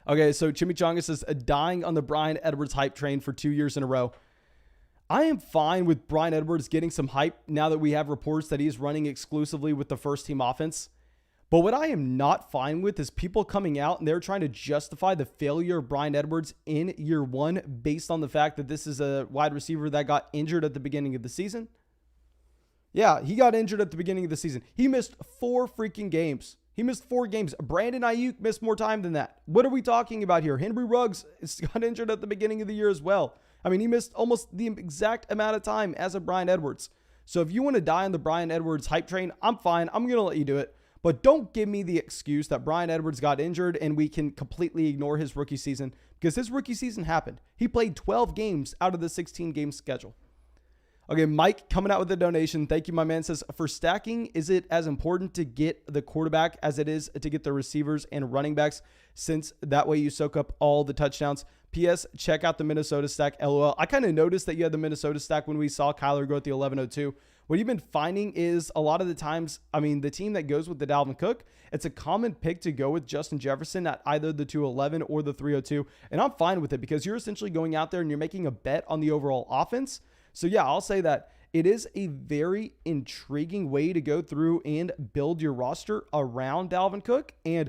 Okay, so Chimichanga says, dying on the Bryan Edwards hype train for 2 years in a row. I am fine with Bryan Edwards getting some hype now that we have reports that he's running exclusively with the first team offense. But what I am not fine with is people coming out and they're trying to justify the failure of Bryan Edwards in year 1 based on the fact that this is a wide receiver that got injured at the beginning of the season. Yeah, he got injured at the beginning of the season. He missed 4 freaking games. He missed 4 games. Brandon Ayuk missed more time than that. What are we talking about here? Henry Ruggs got injured at the beginning of the year as well. I mean, he missed almost the exact amount of time as a Bryan Edwards. So if you want to die on the Bryan Edwards hype train, I'm fine. I'm going to let you do it. But don't give me the excuse that Bryan Edwards got injured and we can completely ignore his rookie season, because his rookie season happened. He played 12 games out of the 16-game schedule. Okay, Mike coming out with a donation. Thank you, my man. Says, for stacking, is it as important to get the quarterback as it is to get the receivers and running backs, since that way you soak up all the touchdowns? P.S. Check out the Minnesota stack, LOL. I kind of noticed that you had the Minnesota stack when we saw Kyler go at the 11:02. What you've been finding is a lot of the times, I mean, the team that goes with the Dalvin Cook, it's a common pick to go with Justin Jefferson at either the 211 or the 302. And I'm fine with it because you're essentially going out there and you're making a bet on the overall offense. So yeah, I'll say that it is a very intriguing way to go through and build your roster around Dalvin Cook. And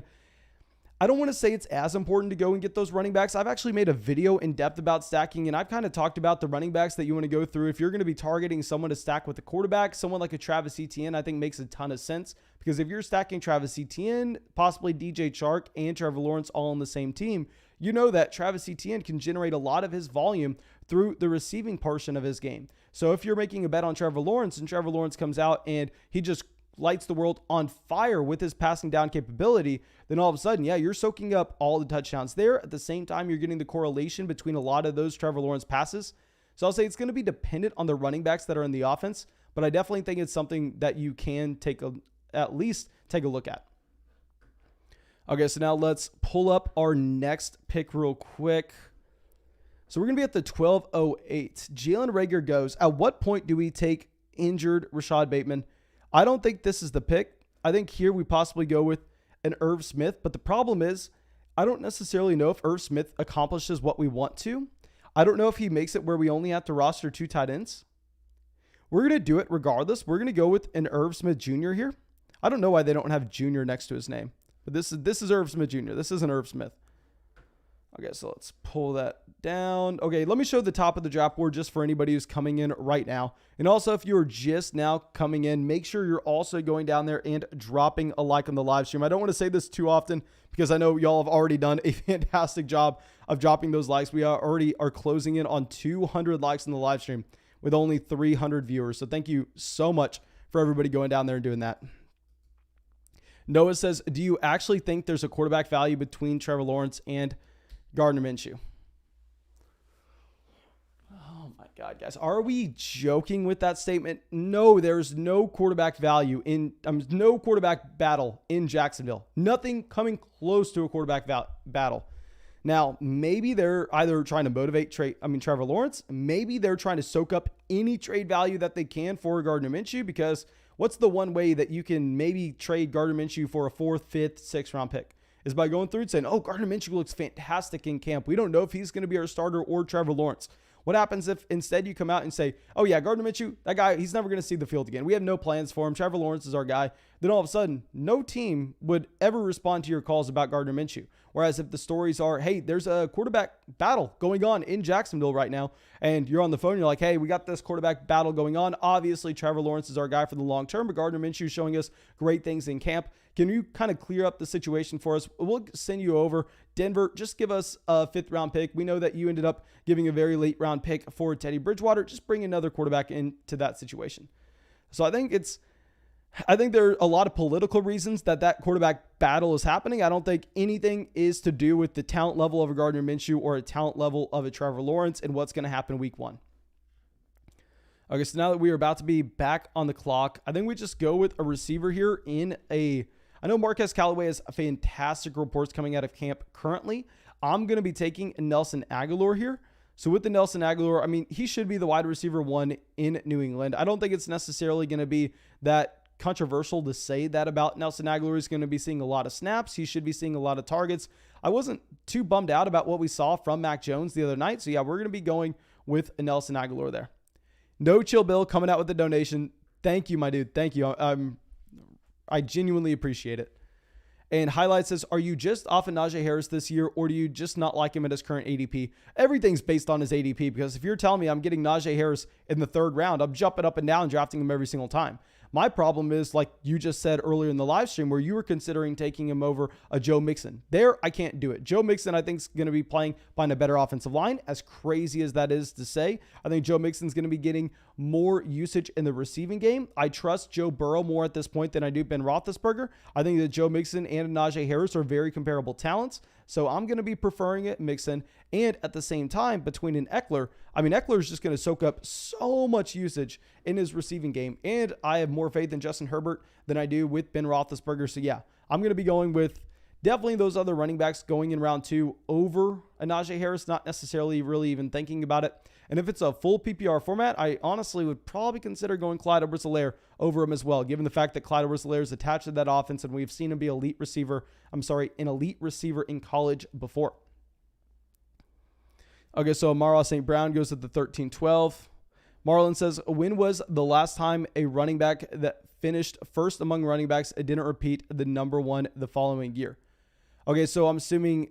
I don't want to say it's as important to go and get those running backs. I've actually made a video in depth about stacking, and I've kind of talked about the running backs that you want to go through. If you're going to be targeting someone to stack with a quarterback, someone like a Travis Etienne, I think makes a ton of sense, because if you're stacking Travis Etienne, possibly DJ Chark and Trevor Lawrence all on the same team, you know that Travis Etienne can generate a lot of his volume through the receiving portion of his game. So if you're making a bet on Trevor Lawrence and Trevor Lawrence comes out and he just lights the world on fire with his passing down capability, then all of a sudden, yeah, you're soaking up all the touchdowns there. At the same time, you're getting the correlation between a lot of those Trevor Lawrence passes. So I'll say it's going to be dependent on the running backs that are in the offense, but I definitely think it's something that you can at least take a look at. Okay, so now let's pull up our next pick real quick. So we're going to be at the 12:08. Jalen Reagor goes, at what point do we take injured Rashad Bateman? I don't think this is the pick. I think here we possibly go with an Irv Smith, but the problem is I don't necessarily know if Irv Smith accomplishes what we want to. I don't know if he makes it where we only have to roster 2 tight ends. We're going to do it regardless. We're going to go with an Irv Smith Jr. here. I don't know why they don't have Jr. next to his name, but this is Irv Smith Jr. This isn't Irv Smith. Okay, so let's pull that down. Okay, let me show the top of the draft board just for anybody who's coming in right now. And also, if you're just now coming in, make sure you're also going down there and dropping a like on the live stream. I don't want to say this too often because I know y'all have already done a fantastic job of dropping those likes. We already are closing in on 200 likes in the live stream with only 300 viewers. So thank you so much for everybody going down there and doing that. Noah says, do you actually think there's a quarterback value between Trevor Lawrence and Gardner Minshew? Oh my God, guys. Are we joking with that statement? No, there's no quarterback value no quarterback battle in Jacksonville. Nothing coming close to a quarterback battle. Now, maybe they're either trying to motivate Trevor Lawrence. Maybe they're trying to soak up any trade value that they can for Gardner Minshew, because what's the one way that you can maybe trade Gardner Minshew for a 4th, 5th, 6th round pick? Is by going through and saying, oh, Gardner Minshew looks fantastic in camp. We don't know if he's going to be our starter or Trevor Lawrence. What happens if instead you come out and say, oh yeah, Gardner Minshew, that guy, he's never going to see the field again. We have no plans for him. Trevor Lawrence is our guy. Then all of a sudden, no team would ever respond to your calls about Gardner Minshew. Whereas if the stories are, hey, there's a quarterback battle going on in Jacksonville right now, and you're on the phone, you're like, hey, we got this quarterback battle going on. Obviously, Trevor Lawrence is our guy for the long term, but Gardner Minshew is showing us great things in camp. Can you kind of clear up the situation for us? We'll send you over. Denver, just give us a 5th round pick. We know that you ended up giving a very late round pick for Teddy Bridgewater. Just bring another quarterback into that situation. So I think there are a lot of political reasons that quarterback battle is happening. I don't think anything is to do with the talent level of a Gardner Minshew or a talent level of a Trevor Lawrence and what's going to happen week 1. Okay, so now that we are about to be back on the clock, I think we just go with a receiver here I know Marquez Callaway has fantastic reports coming out of camp currently. I'm going to be taking Nelson Aguilar here. So with the Nelson Aguilar, I mean, he should be the wide receiver 1 in New England. I don't think it's necessarily going to be that controversial to say that about Nelson Aguilar. He's going to be seeing a lot of snaps. He should be seeing a lot of targets. I wasn't too bummed out about what we saw from Mac Jones the other night. So yeah, we're going to be going with a Nelson Aguilar there. No Chill Bill coming out with the donation. Thank you, my dude. Thank you. I genuinely appreciate it. And Highlight says, are you just off of Najee Harris this year, or do you just not like him at his current ADP? Everything's based on his ADP, because if you're telling me I'm getting Najee Harris in the 3rd round, I'm jumping up and down drafting him every single time. My problem is, like you just said earlier in the live stream, where you were considering taking him over a Joe Mixon. There, I can't do it. Joe Mixon, I think, is going to be playing behind a better offensive line. As crazy as that is to say, I think Joe Mixon's going to be getting more usage in the receiving game. I trust Joe Burrow more at this point than I do Ben Roethlisberger. I think that Joe Mixon and Najee Harris are very comparable talents. So I'm going to be preferring it Mixon. And at the same time, between an Eckler, Eckler is just going to soak up so much usage in his receiving game. And I have more faith in Justin Herbert than I do with Ben Roethlisberger. So yeah, I'm going to be going with definitely those other running backs going in round 2 over a Najee Harris, not necessarily really even thinking about it. And if it's a full PPR format, I honestly would probably consider going Clyde Edwards-Helaire over him as well, given the fact that Clyde Edwards-Helaire is attached to that offense and we've seen him be an elite receiver in college before. Okay, so Amara St. Brown goes at the 13-12. Marlon says, when was the last time a running back that finished first among running backs didn't repeat the number 1 the following year? Okay, so I'm assuming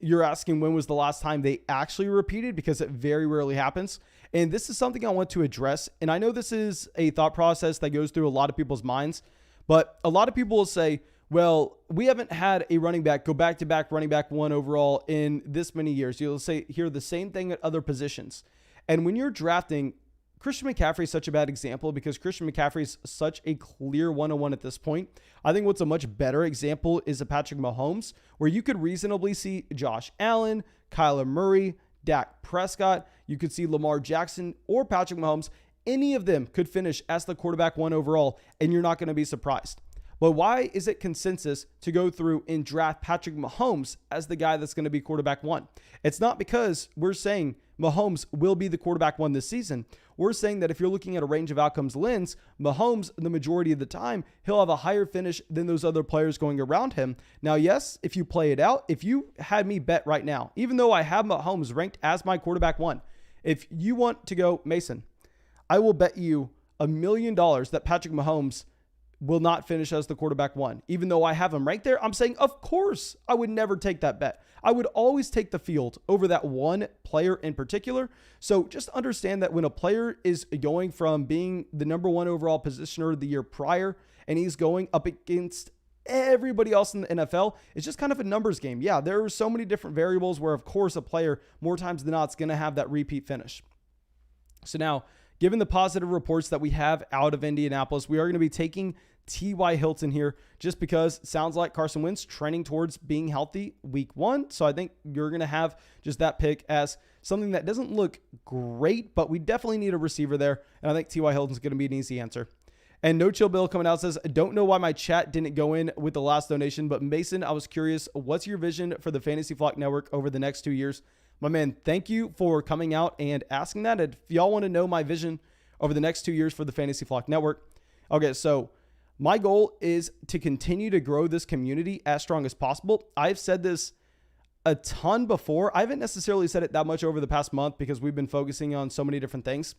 you're asking when was the last time they actually repeated, because it very rarely happens. And this is something I want to address. And I know this is a thought process that goes through a lot of people's minds, but a lot of people will say, well, we haven't had a running back go back-to-back running back 1 overall in this many years. You'll hear the same thing at other positions. And when you're drafting, Christian McCaffrey is such a bad example because Christian McCaffrey is such a clear 101 at this point. I think what's a much better example is a Patrick Mahomes, where you could reasonably see Josh Allen, Kyler Murray, Dak Prescott. You could see Lamar Jackson or Patrick Mahomes. Any of them could finish as the quarterback 1 overall, and you're not going to be surprised. But why is it consensus to go through and draft Patrick Mahomes as the guy that's going to be quarterback 1? It's not because we're saying Mahomes will be the quarterback 1 this season. We're saying that if you're looking at a range of outcomes lens, Mahomes, the majority of the time, he'll have a higher finish than those other players going around him. Now, yes, if you play it out, if you had me bet right now, even though I have Mahomes ranked as my quarterback 1, if you want to go Mason, I will bet you $1 million that Patrick Mahomes will not finish as the quarterback 1. Even though I have him right there, I'm saying, of course, I would never take that bet. I would always take the field over that one player in particular. So just understand that when a player is going from being the number 1 overall positioner the year prior, and he's going up against everybody else in the NFL, it's just kind of a numbers game. Yeah, there are so many different variables where, of course, a player more times than not is going to have that repeat finish. So now, given the positive reports that we have out of Indianapolis, we are going to be taking T.Y. Hilton here just because it sounds like Carson Wentz trending towards being healthy week 1. So I think you're going to have just that pick as something that doesn't look great, but we definitely need a receiver there. And I think T.Y. Hilton's going to be an easy answer. And No Chill Bill coming out says, don't know why my chat didn't go in with the last donation, but Mason, I was curious, what's your vision for the Fantasy Flock Network over the next 2 years? My man, thank you for coming out and asking that. If y'all want to know my vision over the next 2 years for the Fantasy Flock Network. Okay, so my goal is to continue to grow this community as strong as possible. I've said this a ton before. I haven't necessarily said it that much over the past month because we've been focusing on so many different things.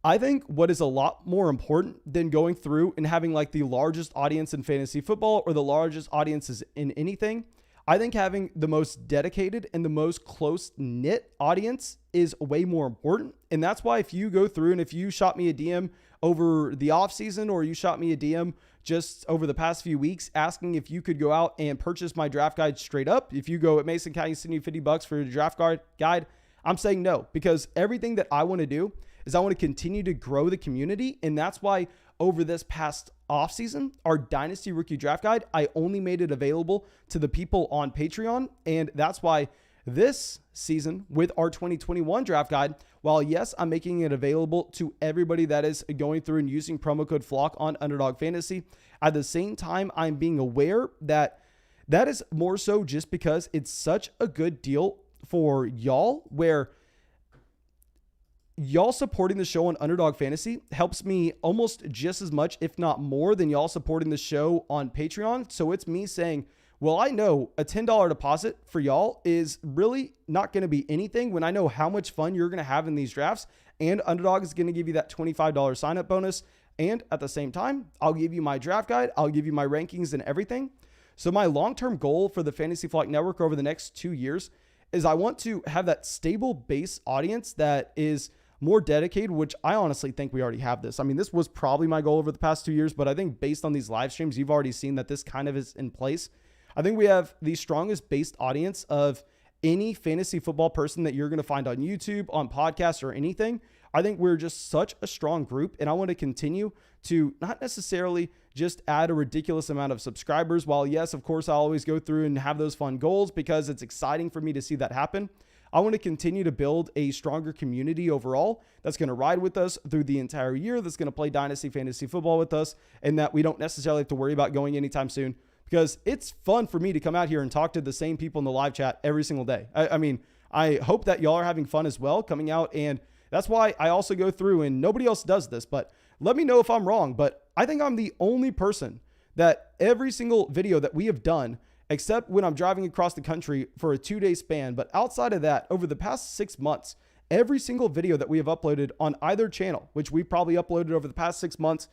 I think what is a lot more important than going through and having like the largest audience in fantasy football or the largest audiences in anything, I think having the most dedicated and the most close-knit audience is way more important. And that's why if you go through and if you shot me a DM over the offseason or you shot me a DM just over the past few weeks asking if you could go out and purchase my draft guide straight up, if you go at Mason County, send you $50 for your draft guide, I'm saying no, because everything that I want to do is I want to continue to grow the community. And that's why over this past offseason, our Dynasty Rookie Draft Guide, I only made it available to the people on Patreon. And that's why this season with our 2021 Draft Guide, while yes, I'm making it available to everybody that is going through and using promo code FLOCK on Underdog Fantasy, at the same time, I'm being aware that that is more so just because it's such a good deal for y'all, where y'all supporting the show on Underdog Fantasy helps me almost just as much, if not more, than y'all supporting the show on Patreon. So it's me saying, well, I know a $10 deposit for y'all is really not going to be anything when I know how much fun you're going to have in these drafts, and Underdog is going to give you that $25 sign-up bonus. And at the same time, I'll give you my draft guide. I'll give you my rankings and everything. So my long-term goal for the Fantasy Flock Network over the next 2 years is I want to have that stable base audience that is more dedicated, which I honestly think we already have this. I mean, this was probably my goal over the past 2 years, but I think based on these live streams, you've already seen that this kind of is in place. I think we have the strongest based audience of any fantasy football person that you're going to find on YouTube, on podcasts, or anything. I think we're just such a strong group, and I want to continue to not necessarily just add a ridiculous amount of subscribers. While yes, of course, I'll always go through and have those fun goals because it's exciting for me to see that happen. I want to continue to build a stronger community overall that's going to ride with us through the entire year, that's going to play Dynasty Fantasy Football with us, and that we don't necessarily have to worry about going anytime soon, because it's fun for me to come out here and talk to the same people in the live chat every single day. I mean, I hope that y'all are having fun as well coming out, and that's why I also go through, and nobody else does this, but let me know if I'm wrong. But I think I'm the only person that every single video that we have done, except when I'm driving across the country for a 2-day span, but outside of that, over the past 6 months, every single video that we have uploaded on either channel, which we probably uploaded over the past 6 months,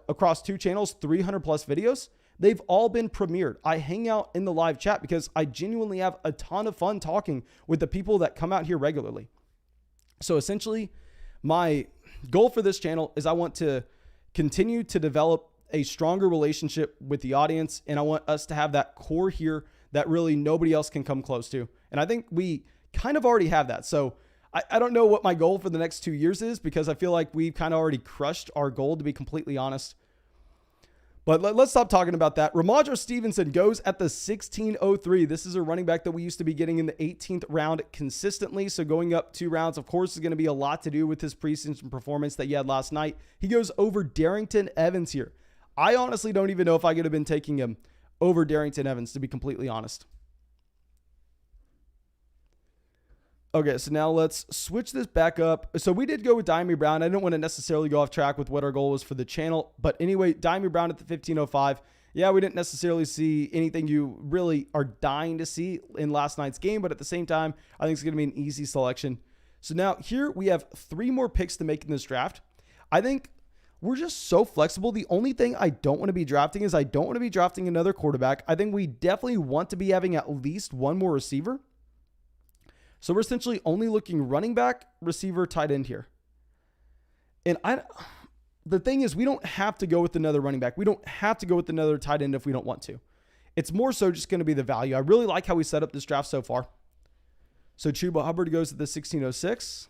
across 2 channels, 300 plus videos, they've all been premiered. I hang out in the live chat because I genuinely have a ton of fun talking with the people that come out here regularly. So essentially, my goal for this channel is I want to continue to develop a stronger relationship with the audience, and I want us to have that core here that really nobody else can come close to. And I think we kind of already have that. So I don't know what my goal for the next 2 years is, because I feel like we've kind of already crushed our goal, to be completely honest. But let's stop talking about that. Ramondre Stevenson goes at the 1603. This is a running back that we used to be getting in the 18th round consistently. So going up 2 rounds, of course, is going to be a lot to do with his preseason performance that he had last night. He goes over Darrington Evans here. I honestly don't even know if I could have been taking him over Darrington Evans, to be completely honest. Okay, so now let's switch this back up. So we did go with Damien Brown. I didn't want to necessarily go off track with what our goal was for the channel. But anyway, Damien Brown at the 1505. Yeah, we didn't necessarily see anything you really are dying to see in last night's game. But at the same time, I think it's going to be an easy selection. So now here we have 3 more picks to make in this draft. I think we're just so flexible. The only thing I don't want to be drafting is I don't want to be drafting another quarterback. I think we definitely want to be having at least one more receiver. So we're essentially only looking running back, receiver, tight end here. And the thing is, we don't have to go with another running back. We don't have to go with another tight end if we don't want to. It's more so just going to be the value. I really like how we set up this draft so far. So Chuba Hubbard goes to the 1606.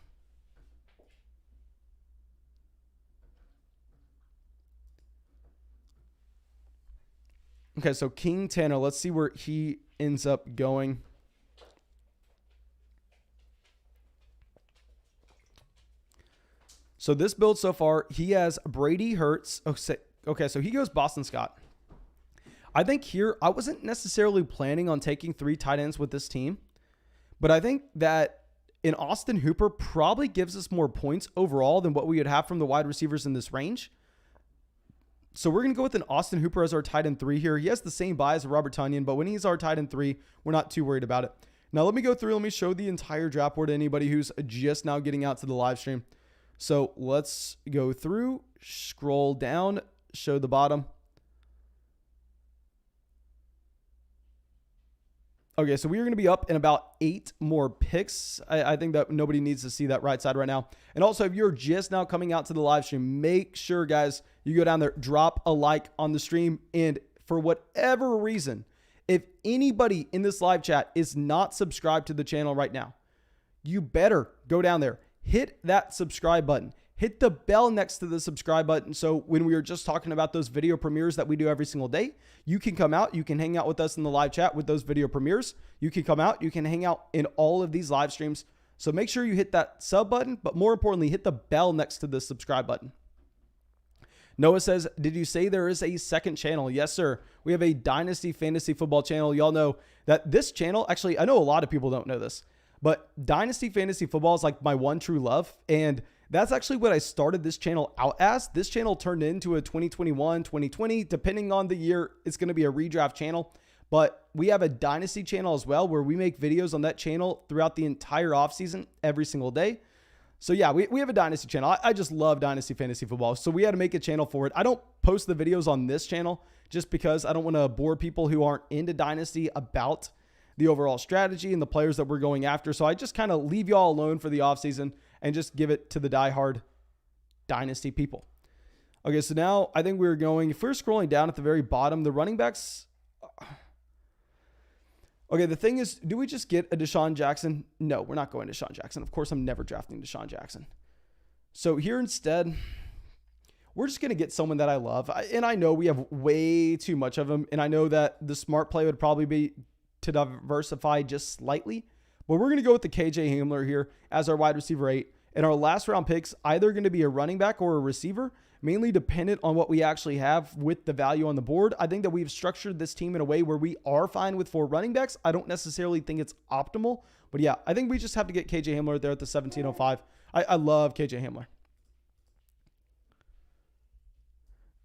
Okay, so King Tanner, let's see where he ends up going. So this build so far, he has Brady, Hurts. Okay, so he goes Boston Scott. I think here, I wasn't necessarily planning on taking 3 tight ends with this team, but I think that an Austin Hooper probably gives us more points overall than what we would have from the wide receivers in this range. So we're going to go with an Austin Hooper as our tight end 3 here. He has the same buy as Robert Tunion, but when he's our tight end 3, we're not too worried about it. Now let me go through. Let me show the entire draft board to anybody who's just now getting out to the live stream. So let's go through, scroll down, show the bottom. Okay, so we are going to be up in about 8 more picks. I think that nobody needs to see that right side right now. And also, if you're just now coming out to the live stream, make sure, guys, you go down there, drop a like on the stream. And for whatever reason, if anybody in this live chat is not subscribed to the channel right now, you better go down there. Hit that subscribe button. Hit the bell next to the subscribe button. So when we were just talking about those video premieres that we do every single day, you can come out, you can hang out with us in the live chat with those video premieres. You can come out, you can hang out in all of these live streams. So make sure you hit that sub button, but more importantly, hit the bell next to the subscribe button. Noah says, did you say there is a second channel? Yes, sir. We have a Dynasty Fantasy Football channel. Y'all know that this channel, actually, I know a lot of people don't know this, but Dynasty Fantasy Football is like my one true love. And that's actually what I started this channel out as. This channel turned into a 2021, 2020, depending on the year, it's going to be a redraft channel. But we have a Dynasty channel as well, where we make videos on that channel throughout the entire offseason every single day. So yeah, we have a Dynasty channel. I just love Dynasty Fantasy Football. So we had to make a channel for it. I don't post the videos on this channel just because I don't want to bore people who aren't into Dynasty about the overall strategy and the players that we're going after. So I just kind of leave y'all alone for the offseason and just give it to the diehard dynasty people. Okay, so now I think we're going, if we're scrolling down at the very bottom, the running backs. Okay, the thing is, do we just get a Deshaun Jackson? No, we're not going to Deshaun Jackson. Of course, I'm never drafting Deshaun Jackson. So here instead, we're just going to get someone that I love. And I know we have way too much of them. And I know that the smart play would probably be to diversify just slightly. But we're going to go with the KJ Hamler here as our wide receiver 8. And our last round picks, either going to be a running back or a receiver, mainly dependent on what we actually have with the value on the board. I think that we've structured this team in a way where we are fine with 4 running backs. I don't necessarily think it's optimal. But yeah, I think we just have to get KJ Hamler there at the 1705. I love KJ Hamler.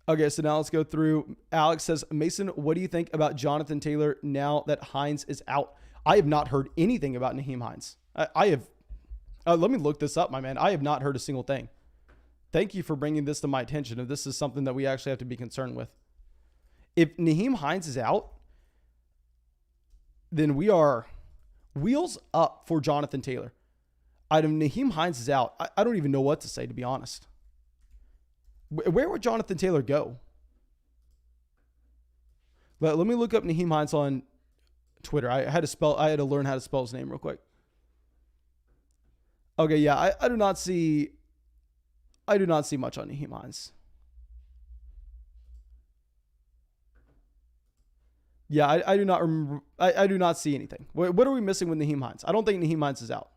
Okay, so now let's go through. Alex says, Mason, what do you think about Jonathan Taylor now that Hines is out? I have not heard anything about Nyheim Hines. I have. Let me look this up, my man. I have not heard a single thing. Thank you for bringing this to my attention. If this is something that we actually have to be concerned with. If Nyheim Hines is out, then we are wheels up for Jonathan Taylor. If Nyheim Hines is out, I don't even know what to say, to be honest. Where would Jonathan Taylor go? Let me look up Nyheim Hines on Twitter. I had to learn how to spell his name real quick. Okay, yeah, I do not see much on Nyheim Hines. Yeah, I do not remember. I do not see anything. What are we missing with Nyheim Hines? I don't think Nyheim Hines is out.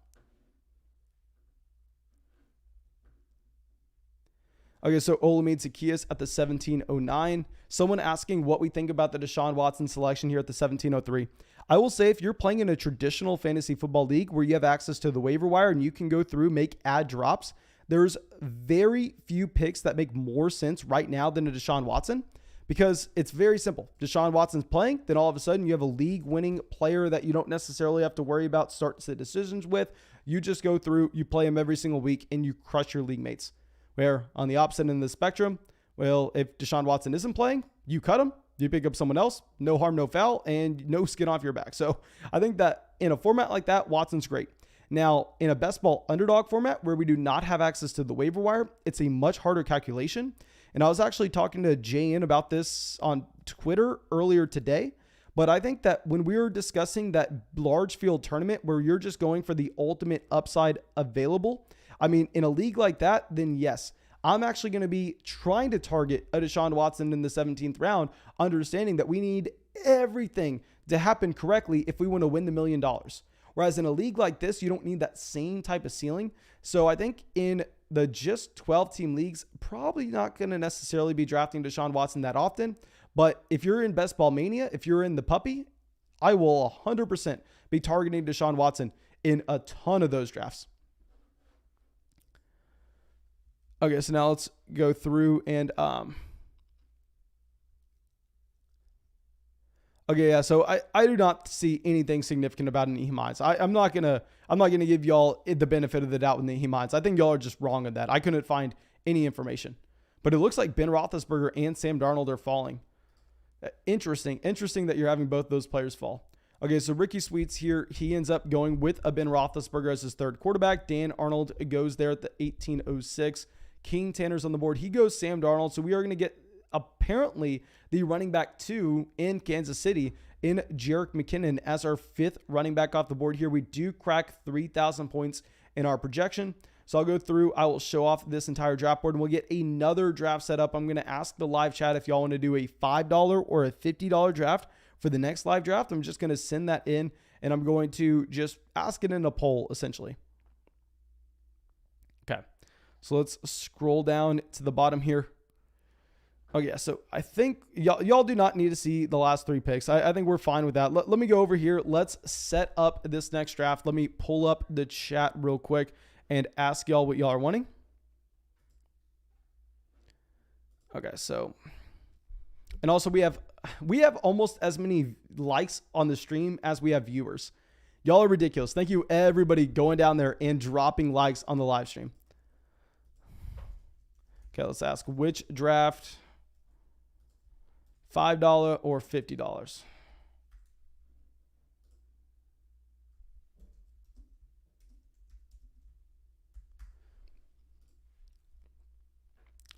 Okay, so Olamide Zacchaeus at the 1709. Someone asking what we think about the Deshaun Watson selection here at the 1703. I will say if you're playing in a traditional fantasy football league where you have access to the waiver wire and you can go through, make add drops, there's very few picks that make more sense right now than a Deshaun Watson because it's very simple. Deshaun Watson's playing, then all of a sudden you have a league-winning player that you don't necessarily have to worry about starts the decisions with. You just go through, you play him every single week, and you crush your league mates. Where on the opposite end of the spectrum, well, if Deshaun Watson isn't playing, you cut him, you pick up someone else, no harm, no foul, and no skin off your back. So I think that in a format like that, Watson's great. Now, in a best ball underdog format where we do not have access to the waiver wire, it's a much harder calculation. And I was actually talking to JN about this on Twitter earlier today. But I think that when we were discussing that large field tournament where you're just going for the ultimate upside available, I mean, in a league like that, then yes, I'm actually going to be trying to target a Deshaun Watson in the 17th round, understanding that we need everything to happen correctly if we want to win the $1 million. Whereas in a league like this, you don't need that same type of ceiling. So I think in the just 12-team leagues, probably not going to necessarily be drafting Deshaun Watson that often. But if you're in Best Ball Mania, if you're in the puppy, I will 100% be targeting Deshaun Watson in a ton of those drafts. Okay, so now let's go through and okay, yeah. So I do not see anything significant about Nyheim Hines. I'm not gonna give y'all the benefit of the doubt with Nyheim Hines. I think y'all are just wrong on that. I couldn't find any information, but it looks like Ben Roethlisberger and Sam Darnold are falling. Interesting that you're having both those players fall. Okay, so Ricky Sweets here, he ends up going with a Ben Roethlisberger as his third quarterback. Dan Arnold goes there at the 1806. King Tanner's on the board. He goes Sam Darnold. So we are going to get apparently the running back 2 in Kansas City in Jerick McKinnon as our 5th running back off the board here. We do crack 3,000 points in our projection. So I'll go through. I will show off this entire draft board and we'll get another draft set up. I'm going to ask the live chat if y'all want to do a $5 or a $50 draft for the next live draft. I'm just going to send that in and I'm going to just ask it in a poll essentially. Okay. So let's scroll down to the bottom here. Oh yeah, so I think y'all do not need to see the last 3 picks. I think we're fine with that. Let me go over here. Let's set up this next draft. Let me pull up the chat real quick and ask y'all what y'all are wanting. Okay, so, and also we have almost as many likes on the stream as we have viewers. Y'all are ridiculous. Thank you everybody going down there and dropping likes on the live stream. Okay, let's ask which draft, $5 or $50.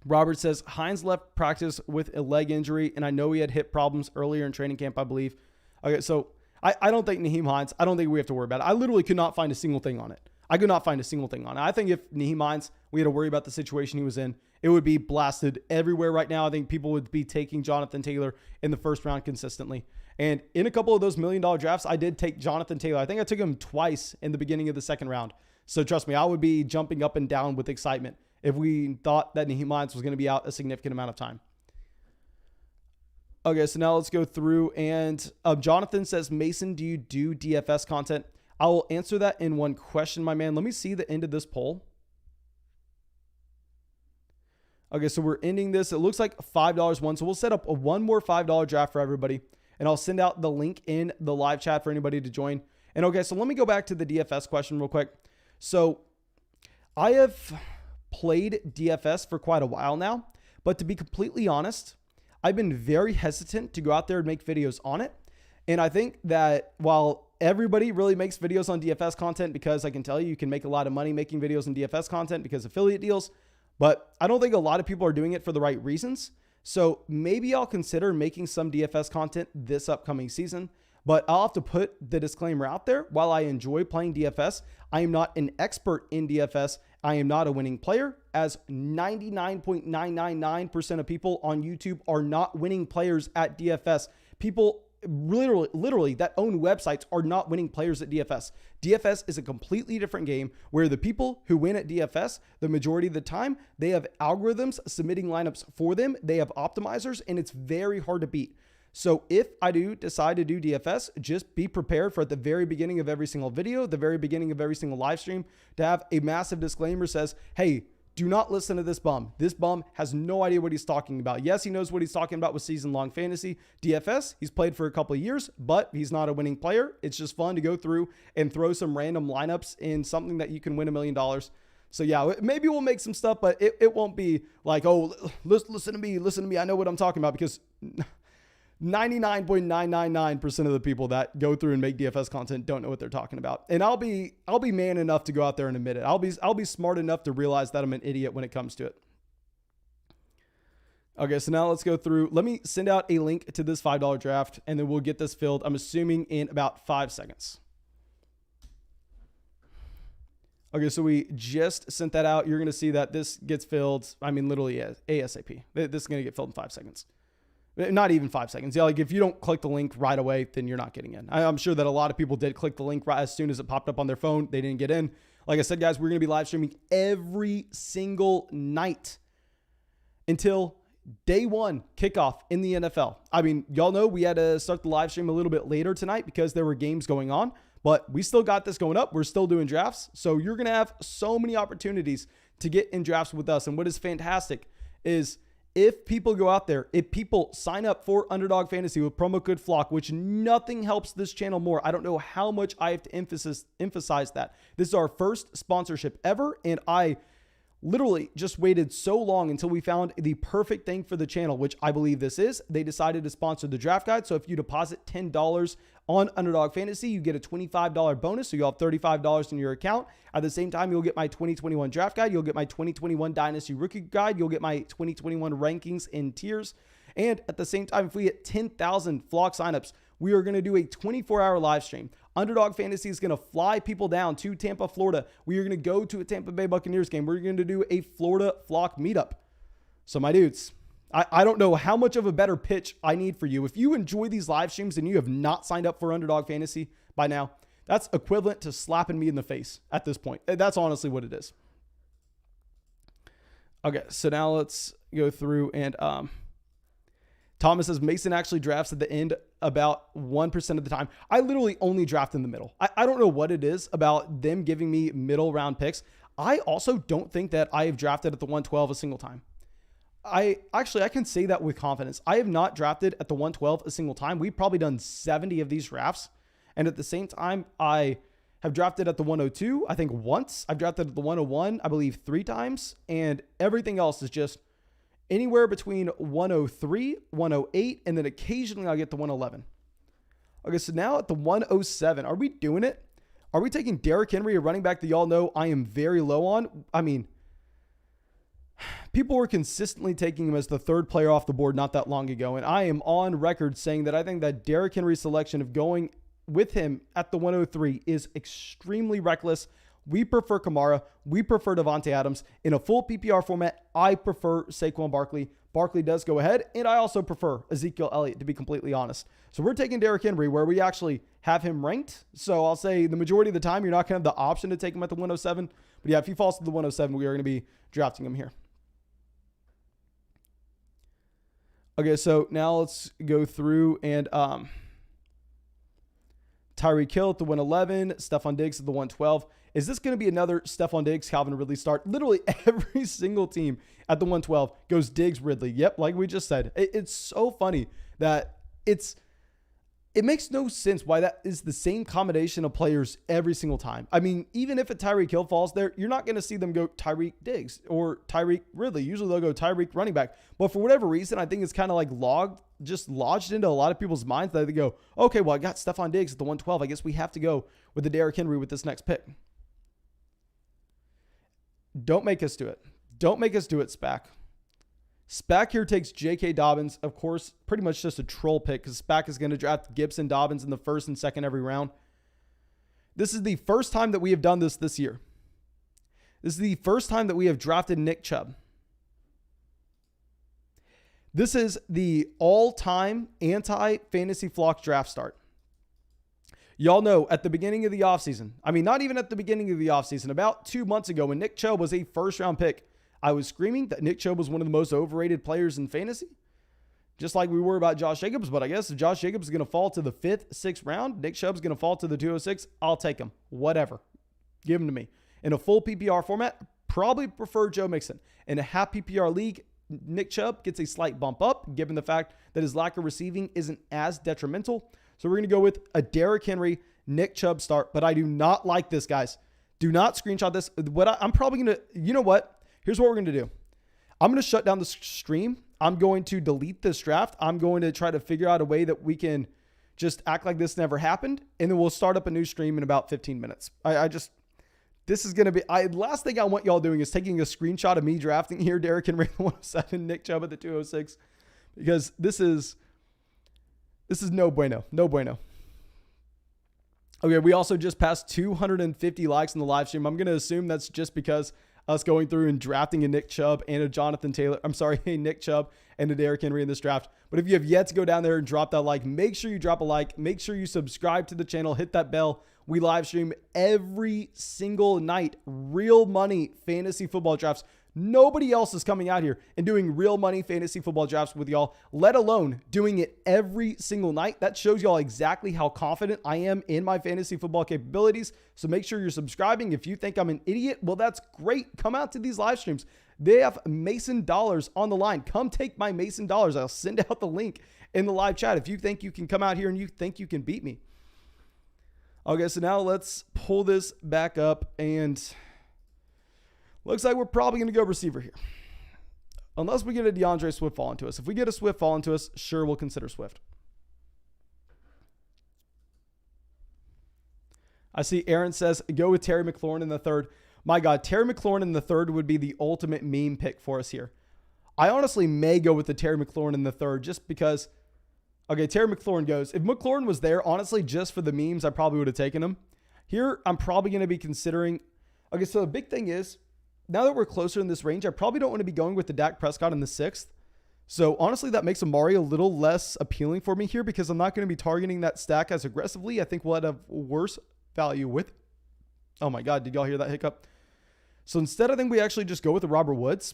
Robert says, Hines left practice with a leg injury, and I know he had hip problems earlier in training camp, I believe. Okay, so I don't think Nyheim Hines, I don't think we have to worry about it. I literally could not find a single thing on it. I could not find a single thing on it. I think if Nyheim Hines, we had to worry about the situation he was in, it would be blasted everywhere right now. I think people would be taking Jonathan Taylor in the first round consistently. And in a couple of those $1 million drafts, I did take Jonathan Taylor. I think I took him twice in the beginning of the second round. So trust me, I would be jumping up and down with excitement if we thought that Nyheim Hines was going to be out a significant amount of time. Okay, so now let's go through. And Jonathan says, Mason, do you do DFS content? I will answer that in one question, my man. Let me see the end of this poll. Okay, so we're ending this. It looks like $5 one. So we'll set up a one more $5 draft for everybody. And I'll send out the link in the live chat for anybody to join. And okay, so let me go back to the DFS question real quick. So I have played DFS for quite a while now. But to be completely honest, I've been very hesitant to go out there and make videos on it. And I think that while everybody really makes videos on DFS content, because I can tell you can make a lot of money making videos on DFS content because affiliate deals, but I don't think a lot of people are doing it for the right reasons. So maybe I'll consider making some DFS content this upcoming season, but I'll have to put the disclaimer out there. While I enjoy playing DFS, I am not an expert in DFS. I am not a winning player, as 99.999% of people on YouTube are not winning players at DFS. People literally that own websites are not winning players at DFS. DFS is a completely different game where the people who win at DFS, the majority of the time, they have algorithms submitting lineups for them. They have optimizers, and it's very hard to beat. So if I do decide to do DFS, just be prepared for at the very beginning of every single video, the very beginning of every single live stream, to have a massive disclaimer says, hey, do not listen to this bum. This bum has no idea what he's talking about. Yes, he knows what he's talking about with season-long fantasy. DFS, he's played for a couple of years, but he's not a winning player. It's just fun to go through and throw some random lineups in something that you can win $1 million. So yeah, maybe we'll make some stuff, but it won't be like, oh, listen to me. I know what I'm talking about, because 99.999% of the people that go through and make DFS content don't know what they're talking about. And I'll be man enough to go out there and admit it. I'll be smart enough to realize that I'm an idiot when it comes to it. Okay, so now let's go through. Let me send out a link to this $5 draft, and then we'll get this filled, I'm assuming, in about 5 seconds. Okay, so we just sent that out. You're going to see that this gets filled, I mean, literally ASAP. This is going to get filled in 5 seconds. Not even 5 seconds. Yeah, like if you don't click the link right away, then you're not getting in. I'm sure that a lot of people did click the link right as soon as it popped up on their phone. They didn't get in. Like I said, guys, we're going to be live streaming every single night until day one kickoff in the NFL. I mean, y'all know we had to start the live stream a little bit later tonight because there were games going on, but we still got this going up. We're still doing drafts. So you're going to have so many opportunities to get in drafts with us. And what is fantastic is, if people go out there, if people sign up for Underdog Fantasy with promo code FLOCK, which nothing helps this channel more. I don't know how much I have to emphasize that. This is our first sponsorship ever, and I literally just waited so long until we found the perfect thing for the channel, which I believe this is. They decided to sponsor the draft guide. So if you deposit $10 on Underdog Fantasy, you get a $25 bonus. So you'll have $35 in your account. At the same time, you'll get my 2021 draft guide. You'll get my 2021 Dynasty Rookie guide. You'll get my 2021 rankings in tiers. And at the same time, if we get 10,000 Flock signups, we are going to do a 24-hour live stream. Underdog Fantasy is going to fly people down to Tampa, Florida. We are going to go to a Tampa Bay Buccaneers game. We're going to do a Florida Flock meetup. So my dudes, I don't know how much of a better pitch I need for you. If you enjoy these live streams and you have not signed up for Underdog Fantasy by now, that's equivalent to slapping me in the face at this point. That's honestly what it is. Okay, so now let's go through and Thomas says Mason actually drafts at the end about 1% of the time. I literally only draft in the middle. I don't know what it is about them giving me middle round picks. I also don't think that I have drafted at the 112 a single time. I can say that with confidence. I have not drafted at the 112 a single time. We've probably done 70 of these drafts. And at the same time, I have drafted at the 102, I think once. I've drafted at the 101, I believe 3 times. And everything else is just anywhere between 103, 108, and then occasionally I'll get the 111. Okay, so now at the 107, are we doing it? Are we taking Derrick Henry, a running back that y'all know I am very low on? I mean, people were consistently taking him as the third player off the board not that long ago. And I am on record saying that I think that Derrick Henry's selection of going with him at the 103 is extremely reckless. We prefer Kamara. We prefer Davante Adams. In a full PPR format, I prefer Saquon Barkley. Barkley does go ahead, and I also prefer Ezekiel Elliott, to be completely honest. So we're taking Derrick Henry where we actually have him ranked. So I'll say the majority of the time, you're not going to have the option to take him at the 107. But yeah, if he falls to the 107, we are going to be drafting him here. Okay, so now let's go through and Tyreek Hill at the 111, Stephon Diggs at the 112. Is this going to be another Stephon Diggs, Calvin Ridley start? Literally every single team at the 112 goes Diggs, Ridley. Yep, like we just said. It's so funny that it makes no sense why that is the same combination of players every single time. I mean, even if a Tyreek Hill falls there, you're not going to see them go Tyreek Diggs or Tyreek Ridley. Usually they'll go Tyreek running back. But for whatever reason, I think it's kind of like lodged into a lot of people's minds that they go, okay, well, I got Stephon Diggs at the 112. I guess we have to go with the Derrick Henry with this next pick. Don't make us do it. Don't make us do it, SPAC. SPAC here takes J.K. Dobbins. Of course, pretty much just a troll pick because SPAC is going to draft Gibson, Dobbins in the first and second every round. This is the first time that we have done this year. This is the first time that we have drafted Nick Chubb. This is the all-time anti-fantasy flock draft start. Y'all know at the beginning of the offseason, I mean, not even at the beginning of the offseason, about 2 months ago when Nick Chubb was a first-round pick, I was screaming that Nick Chubb was one of the most overrated players in fantasy, just like we were about Josh Jacobs. But I guess if Josh Jacobs is going to fall to the 5th, 6th round, Nick Chubb's going to fall to the 206, I'll take him. Whatever. Give him to me. In a full PPR format, probably prefer Joe Mixon. In a half PPR league, Nick Chubb gets a slight bump up, given the fact that his lack of receiving isn't as detrimental. So we're going to go with a Derrick Henry, Nick Chubb start. But I do not like this, guys. Do not screenshot this. I'm probably going to, you know what? Here's what we're going to do. I'm going to shut down the stream. I'm going to delete this draft. I'm going to try to figure out a way that we can just act like this never happened. And then we'll start up a new stream in about 15 minutes. This is going to be, last thing I want y'all doing is taking a screenshot of me drafting here, Derrick Henry at the 107, Nick Chubb at the 206, because this is no bueno, no bueno. Okay, we also just passed 250 likes in the live stream. I'm going to assume that's just because us going through and drafting a Nick Chubb and a Nick Chubb and a Derrick Henry in this draft. But if you have yet to go down there and drop that like, make sure you drop a like, make sure you subscribe to the channel, hit that bell. We live stream every single night, real money fantasy football drafts. Nobody else is coming out here and doing real money fantasy football drafts with y'all, let alone doing it every single night. That shows y'all exactly how confident I am in my fantasy football capabilities. So make sure you're subscribing. If you think I'm an idiot, well, that's great. Come out to these live streams. They have Mason dollars on the line. Come take my Mason dollars. I'll send out the link in the live chat if you think you can come out here and you think you can beat me. Okay, so now let's pull this back up, and looks like we're probably going to go receiver here. Unless we get a DeAndre Swift fall into us. If we get a Swift fall into us, sure, we'll consider Swift. I see Aaron says, go with Terry McLaurin in the third. My God, Terry McLaurin in the third would be the ultimate meme pick for us here. I honestly may go with the Terry McLaurin in the third just because, okay, Terry McLaurin goes. If McLaurin was there, honestly, just for the memes, I probably would have taken him. Here, I'm probably going to be considering, okay, so the big thing is, now that we're closer in this range, I probably don't want to be going with the Dak Prescott in the 6th. So honestly, that makes Amari a little less appealing for me here because I'm not going to be targeting that stack as aggressively. I think we'll have worse value with, oh my God, did y'all hear that hiccup? So instead, I think we actually just go with the Robert Woods.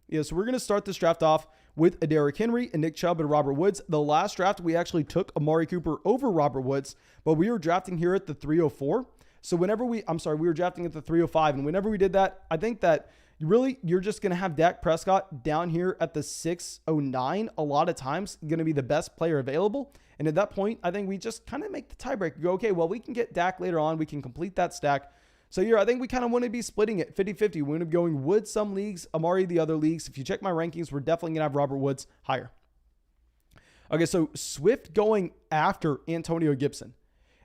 Yeah, so we're going to start this draft off with a Derrick Henry and Nick Chubb and Robert Woods. The last draft, we actually took Amari Cooper over Robert Woods, but we were drafting here at the 304. So we were drafting at the 305. And whenever we did that, I think that you're just going to have Dak Prescott down here at the 609 a lot of times, going to be the best player available. And at that point, I think we just kind of make the tiebreaker go, okay, well, we can get Dak later on. We can complete that stack. So here, I think we kind of want to be splitting it 50-50. We want to be going Woods some leagues, Amari the other leagues. If you check my rankings, we're definitely going to have Robert Woods higher. Okay, so Swift going after Antonio Gibson.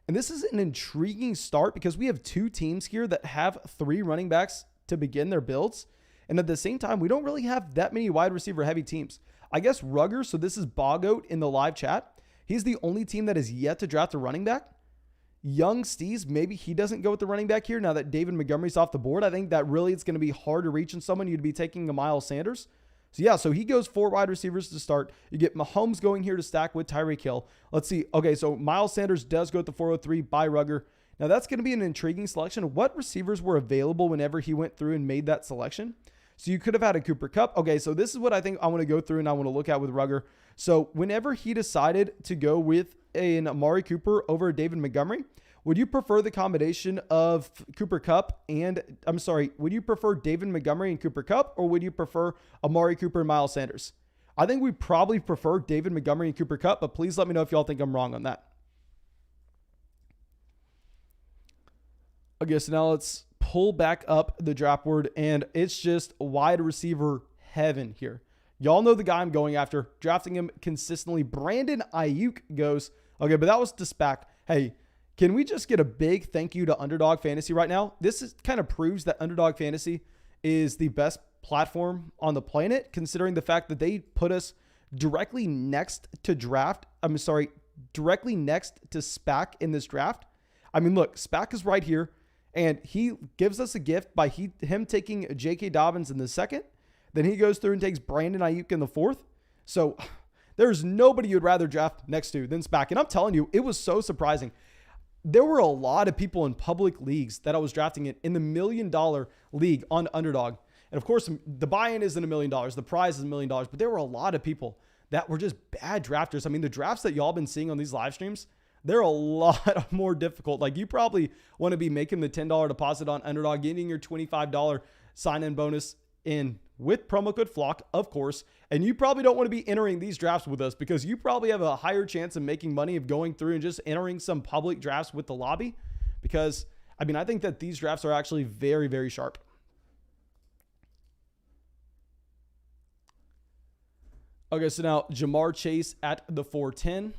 And this is an intriguing start because we have two teams here that have 3 running backs to begin their builds. And at the same time, we don't really have that many wide receiver heavy teams. I guess Rugger, so this is Boggoat in the live chat. He's the only team that has yet to draft a running back. Young Steez, maybe he doesn't go with the running back here now that David Montgomery's off the board. I think that really it's going to be hard to reach in someone. You'd be taking a Miles Sanders. So yeah, so he goes 4 wide receivers to start. You get Mahomes going here to stack with Tyreek Hill. Let's see. Okay, so Miles Sanders does go at the 403 by Rugger. Now that's going to be an intriguing selection. What receivers were available whenever he went through and made that selection? So you could have had a Cooper Kupp. Okay, so this is what I think I want to go through and I want to look at with Rugger. So whenever he decided to go with an Amari Cooper over David Montgomery, would you prefer the combination of Cooper Kupp and, would you prefer David Montgomery and Cooper Kupp, or would you prefer Amari Cooper and Miles Sanders? I think we probably prefer David Montgomery and Cooper Kupp, but please let me know if y'all think I'm wrong on that. Okay, so now let's pull back up the draft board, and it's just wide receiver heaven here. Y'all know the guy I'm going after, drafting him consistently. Brandon Ayuk goes. Okay, but that was to SPAC. Hey, can we just get a big thank you to Underdog Fantasy right now? This kind of proves that Underdog Fantasy is the best platform on the planet, considering the fact that they put us directly next to directly next to SPAC in this draft. I mean, look, SPAC is right here, and he gives us a gift by him taking J.K. Dobbins in the second. Then he goes through and takes Brandon Ayuk in the fourth. So there's nobody you'd rather draft next to than SPAC. And I'm telling you, it was so surprising. There were a lot of people in public leagues that I was drafting in the $1 million league on Underdog. And of course, the buy-in isn't $1 million. The prize is $1 million. But there were a lot of people that were just bad drafters. I mean, the drafts that y'all been seeing on these live streams, they're a lot more difficult. Like, you probably want to be making the $10 deposit on Underdog, getting your $25 sign-in bonus in with promo code FLOCK, of course. And you probably don't want to be entering these drafts with us because you probably have a higher chance of making money of going through and just entering some public drafts with the lobby. Because, I mean, I think that these drafts are actually very, very sharp. Okay, so now Jamar Chase at the 410.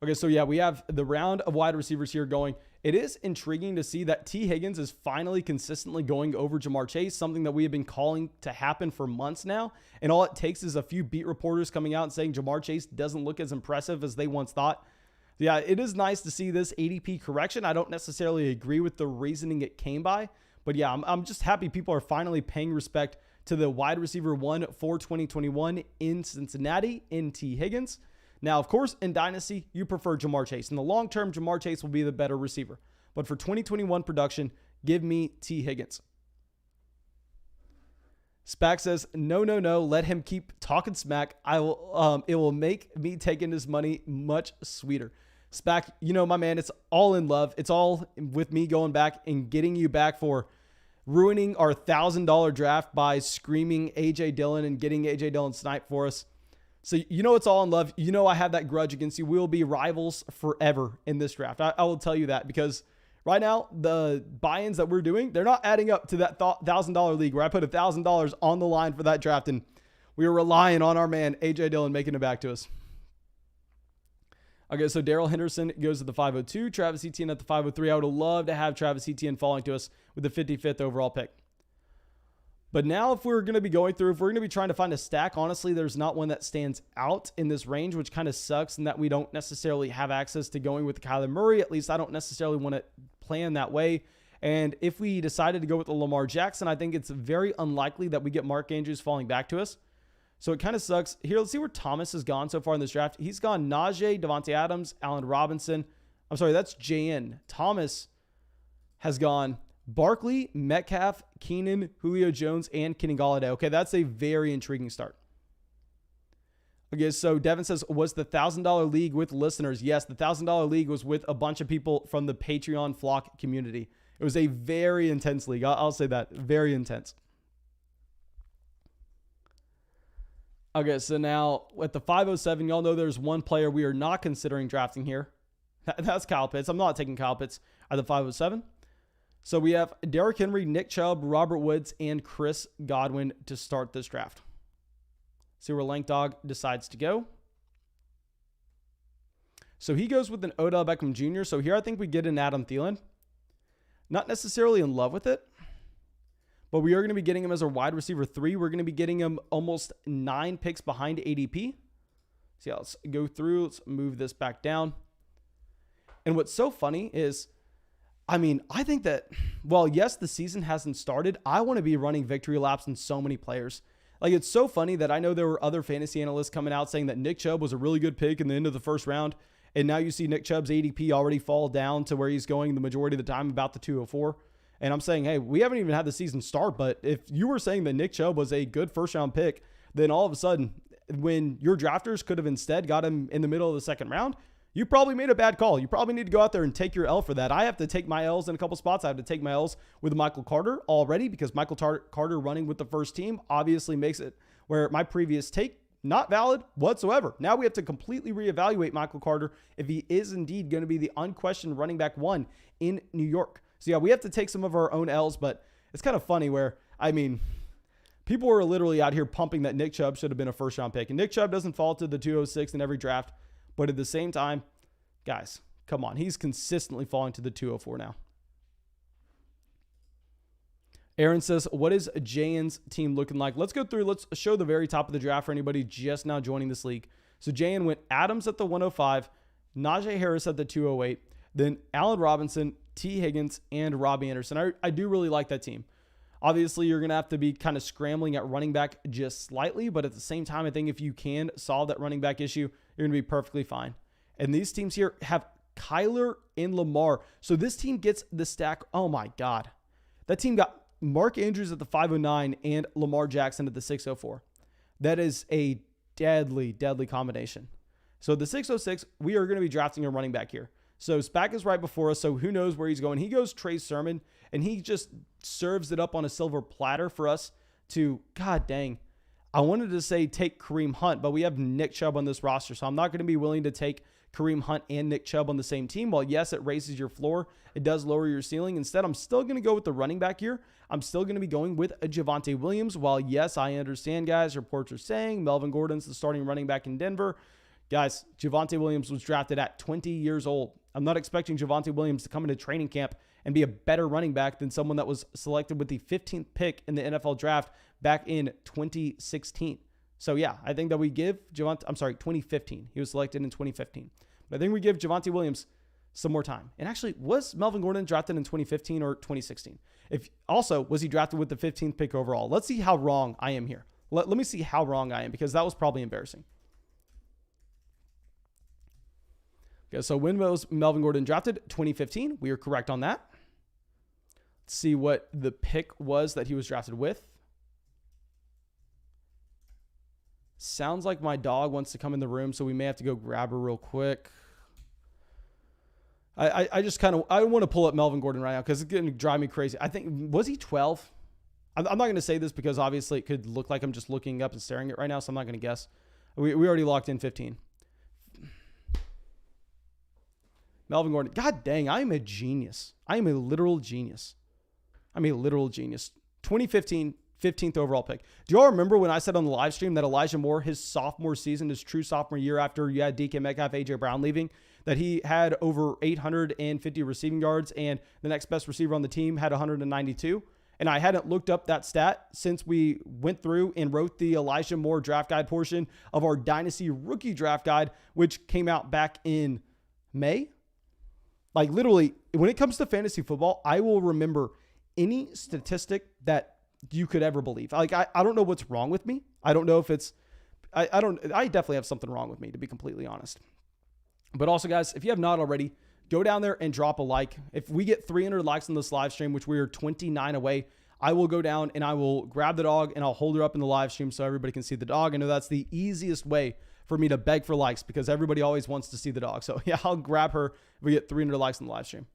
Okay, so yeah, we have the round of wide receivers here going. It is intriguing to see that T. Higgins is finally consistently going over Jamar Chase, something that we have been calling to happen for months now. And all it takes is a few beat reporters coming out and saying Jamar Chase doesn't look as impressive as they once thought. Yeah, it is nice to see this ADP correction. I don't necessarily agree with the reasoning it came by, but yeah, I'm just happy people are finally paying respect to the wide receiver 1 for 2021 in Cincinnati in T. Higgins. Now, of course, in Dynasty, you prefer Jamar Chase. In the long term, Jamar Chase will be the better receiver. But for 2021 production, give me T. Higgins. SPAC says, no, let him keep talking smack. It will make me taking his money much sweeter. SPAC, you know, my man, it's all in love. It's all with me going back and getting you back for ruining our $1,000 draft by screaming A.J. Dillon and getting A.J. Dillon sniped for us. So you know it's all in love. You know I have that grudge against you. We will be rivals forever in this draft. I will tell you that because right now the buy-ins that we're doing, they're not adding up to that $1,000 league where I put $1,000 on the line for that draft and we were relying on our man A.J. Dillon making it back to us. Okay, so Darrell Henderson goes to the 502. Travis Etienne at the 503. I would love to have Travis Etienne falling to us with the 55th overall pick. But now if we're going to be going through, if we're going to be trying to find a stack, honestly, there's not one that stands out in this range, which kind of sucks in that we don't necessarily have access to going with Kyler Murray. At least I don't necessarily want to plan that way. And if we decided to go with the Lamar Jackson, I think it's very unlikely that we get Mark Andrews falling back to us. So it kind of sucks. Here, let's see where Thomas has gone so far in this draft. He's gone Najee, Devonte Adams, Allen Robinson. I'm sorry, that's JN. Thomas has gone Barkley, Metcalf, Keenan, Julio Jones, and Kenny Golladay. Okay, that's a very intriguing start. Okay, so Devin says, was the $1,000 league with listeners? Yes, the $1,000 league was with a bunch of people from the Patreon flock community. It was a very intense league. I'll say that. Very intense. Okay, so now at the 507, y'all know there's one player we are not considering drafting here. That's Kyle Pitts. I'm not taking Kyle Pitts at the 507. So we have Derrick Henry, Nick Chubb, Robert Woods, and Chris Godwin to start this draft. See where Lank Dog decides to go. So he goes with an Odell Beckham Jr. So here I think we get an Adam Thielen. Not necessarily in love with it. but we are going to be getting him as a wide receiver 3. We're going to be getting him almost 9 picks behind ADP. So yeah, let's go through. Let's move this back down. And what's so funny is, I mean, I think that, well, yes, the season hasn't started. I want to be running victory laps in so many players. Like, it's so funny that I know there were other fantasy analysts coming out saying that Nick Chubb was a really good pick in the end of the first round. And now you see Nick Chubb's ADP already fall down to where he's going the majority of the time, about the 204. And I'm saying, hey, we haven't even had the season start. But if you were saying that Nick Chubb was a good first round pick, then all of a sudden, when your drafters could have instead got him in the middle of the second round, you probably made a bad call. You probably need to go out there and take your L for that. I have to take my L's in a couple spots. I have to take my L's with Michael Carter already, because Michael Carter running with the first team obviously makes it where my previous take, not valid whatsoever. Now we have to completely reevaluate Michael Carter if he is indeed going to be the unquestioned running back 1 in New York. So yeah, we have to take some of our own L's, but it's kind of funny where, I mean, people were literally out here pumping that Nick Chubb should have been a first round pick. And Nick Chubb doesn't fall to the 206 in every draft. But at the same time, guys, come on. He's consistently falling to the 204 now. Aaron says, what is Jayen's team looking like? Let's go through. Let's show the very top of the draft for anybody just now joining this league. So Jayen went Adams at the 105, Najee Harris at the 208, then Allen Robinson, T. Higgins, and Robbie Anderson. I do really like that team. Obviously, you're going to have to be kind of scrambling at running back just slightly, but at the same time, I think if you can solve that running back issue, you're going to be perfectly fine. And these teams here have Kyler and Lamar. So this team gets the stack. Oh my God. That team got Mark Andrews at the 509 and Lamar Jackson at the 604. That is a deadly, deadly combination. So the 606, we are going to be drafting a running back here. So Spack is right before us, so who knows where he's going. He goes Trey Sermon, and he just serves it up on a silver platter for us to, God dang. I wanted to say take Kareem Hunt, but we have Nick Chubb on this roster, so I'm not going to be willing to take Kareem Hunt and Nick Chubb on the same team. While, yes, it raises your floor, it does lower your ceiling. Instead, I'm still going to go with the running back here. I'm still going to be going with a Javonte Williams. While, yes, I understand, guys, reports are saying Melvin Gordon's the starting running back in Denver. Guys, Javonte Williams was drafted at 20 years old. I'm not expecting Javonte Williams to come into training camp and be a better running back than someone that was selected with the 15th pick in the NFL draft back in 2016. So yeah, I think that we give 2015. He was selected in 2015. But I think we give Javonte Williams some more time. And actually, was Melvin Gordon drafted in 2015 or 2016? Was he drafted with the 15th pick overall? Let's see how wrong I am here. Let me see how wrong I am, because that was probably embarrassing. Okay, so when was Melvin Gordon drafted? 2015. We are correct on that. Let's see what the pick was that he was drafted with. Sounds like my dog wants to come in the room, so we may have to go grab her real quick. I want to pull up Melvin Gordon right now because it's going to drive me crazy. I think, was he 12? I'm not going to say this because obviously it could look like I'm just looking up and staring at it right now, so I'm not going to guess. We already locked in 15. Melvin Gordon. God dang, I am a genius. I am a literal genius. 2015, 15th overall pick. Do y'all remember when I said on the live stream that Elijah Moore, his sophomore season, his true sophomore year after you had DK Metcalf, AJ Brown leaving, that he had over 850 receiving yards and the next best receiver on the team had 192? And I hadn't looked up that stat since we went through and wrote the Elijah Moore draft guide portion of our Dynasty Rookie Draft Guide, which came out back in May. Like literally, when it comes to fantasy football, I will remember any statistic that you could ever believe. Like, I don't know what's wrong with me. I don't know if it's, I definitely have something wrong with me, to be completely honest. But also, guys, if you have not already, go down there and drop a like. If we get 300 likes on this live stream, which we are 29 away, I will go down and I will grab the dog and I'll hold her up in the live stream so everybody can see the dog. I know that's the easiest way for me to beg for likes because everybody always wants to see the dog. So yeah, I'll grab her if we get 300 likes in the live stream.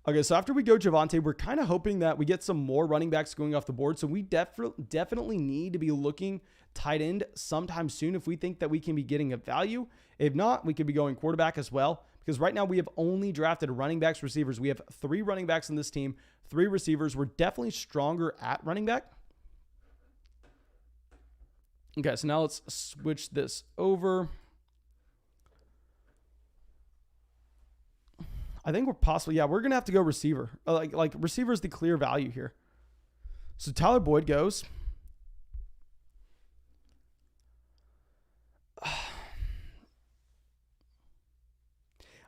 Okay, so after we go Javonte, we're kind of hoping that we get some more running backs going off the board. So we definitely need to be looking tight end sometime soon if we think that we can be getting a value. If not, we could be going quarterback as well, because right now we have only drafted running backs, receivers. We have 3 running backs in this team, 3 receivers. We're definitely stronger at running back. Okay, so now let's switch this over. I think we're possibly, we're going to have to go receiver. Like receiver is the clear value here. So Tyler Boyd goes.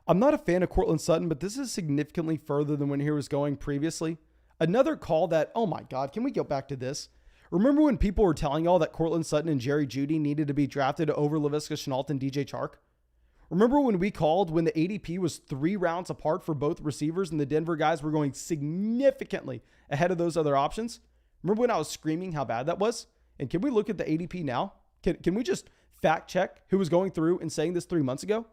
I'm not a fan of Courtland Sutton, but this is significantly further than when he was going previously. Another call that, oh my God, can we go back to this? Remember when people were telling y'all that Courtland Sutton and Jerry Jeudy needed to be drafted over Laviska Shenault and DJ Chark? Remember when we called when the ADP was 3 rounds apart for both receivers and the Denver guys were going significantly ahead of those other options? Remember when I was screaming how bad that was? And can we look at the ADP now? Can we just fact check who was going through and saying this 3 months ago?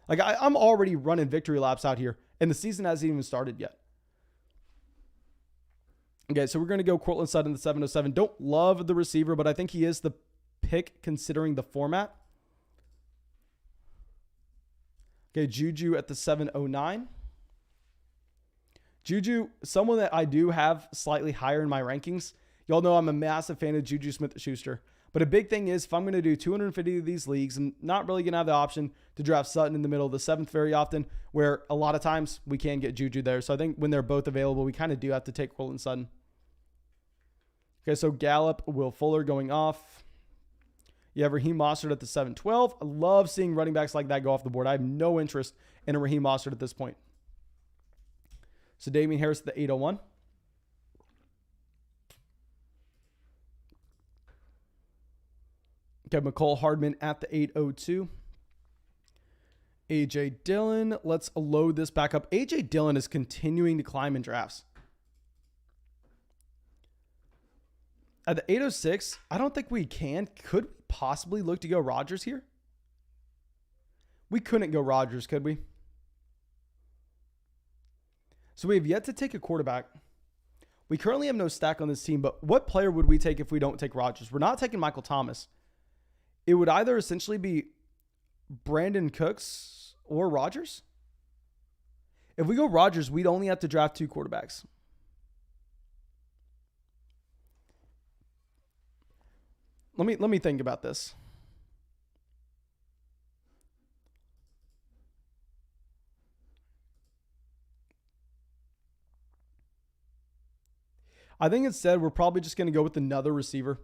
Like I'm already running victory laps out here and the season hasn't even started yet. Okay, so we're going to go Courtland Sutton, the 707. Don't love the receiver, but I think he is the pick considering the format. Okay, Juju at the 709. Juju, someone that I do have slightly higher in my rankings. Y'all know I'm a massive fan of Juju Smith-Schuster. But a big thing is if I'm going to do 250 of these leagues, I'm not really going to have the option to draft Sutton in the middle of the 7th very often, where a lot of times we can get Juju there. So I think when they're both available, we kind of do have to take Courtland Sutton. Okay, so Gallup, Will Fuller going off. You have Raheem Mostert at the 712. I love seeing running backs like that go off the board. I have no interest in a Raheem Mostert at this point. So Damien Harris at the 801. Okay, McCole Hardman at the 802. A.J. Dillon. Let's load this back up. A.J. Dillon is continuing to climb in drafts. At the 806, I don't think we can. Could we possibly look to go Rodgers here? We couldn't go Rodgers, could we? So we have yet to take a quarterback. We currently have no stack on this team, but what player would we take if we don't take Rodgers? We're not taking Michael Thomas. It would either essentially be Brandon Cooks or Rodgers. If we go Rodgers, we'd only have to draft 2 quarterbacks. Let me think about this. I think instead we're probably just going to go with another receiver.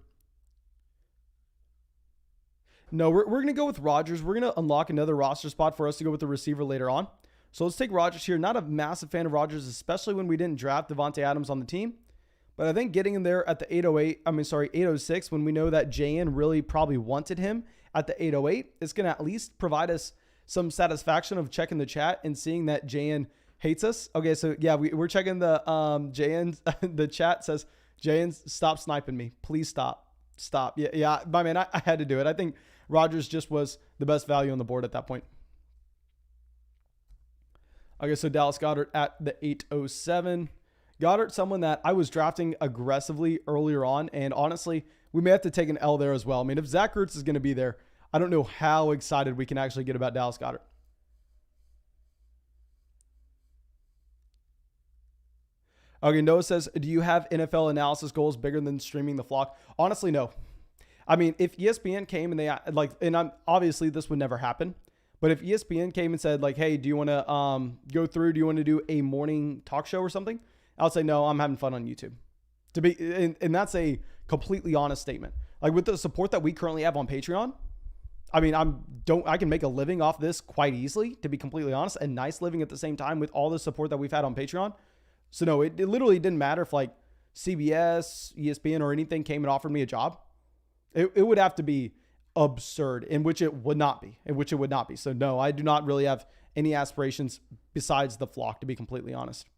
No, we're going to go with Rodgers. We're going to unlock another roster spot for us to go with the receiver later on. So let's take Rodgers here. Not a massive fan of Rodgers, especially when we didn't draft Devonte Adams on the team. But I think getting him there at the 806, when we know that JN really probably wanted him at the 808, it's going to at least provide us some satisfaction of checking the chat and seeing that JN hates us. Okay, so yeah, we're checking the JN. The chat says, JN, stop sniping me. Please stop. Yeah, my man, I had to do it. I think Rodgers just was the best value on the board at that point. Okay, so Dallas Goddard at the 807. Goddard, someone that I was drafting aggressively earlier on, and honestly, we may have to take an L there as well. I mean, if Zach Ertz is going to be there, I don't know how excited we can actually get about Dallas Goddard. Okay, Noah says, do you have NFL analysis goals bigger than streaming the flock? Honestly, no. I mean, if ESPN came and obviously this would never happen, but if ESPN came and said like, hey, do you want to go through, do you want to do a morning talk show or something? I would say, no, I'm having fun on YouTube. And that's a completely honest statement. Like with the support that we currently have on Patreon, I mean, I can make a living off this quite easily, to be completely honest, and nice living at the same time with all the support that we've had on Patreon. So no, it literally didn't matter if like CBS, ESPN, or anything came and offered me a job. It would have to be absurd, in which it would not be. So no, I do not really have any aspirations besides the flock, to be completely honest.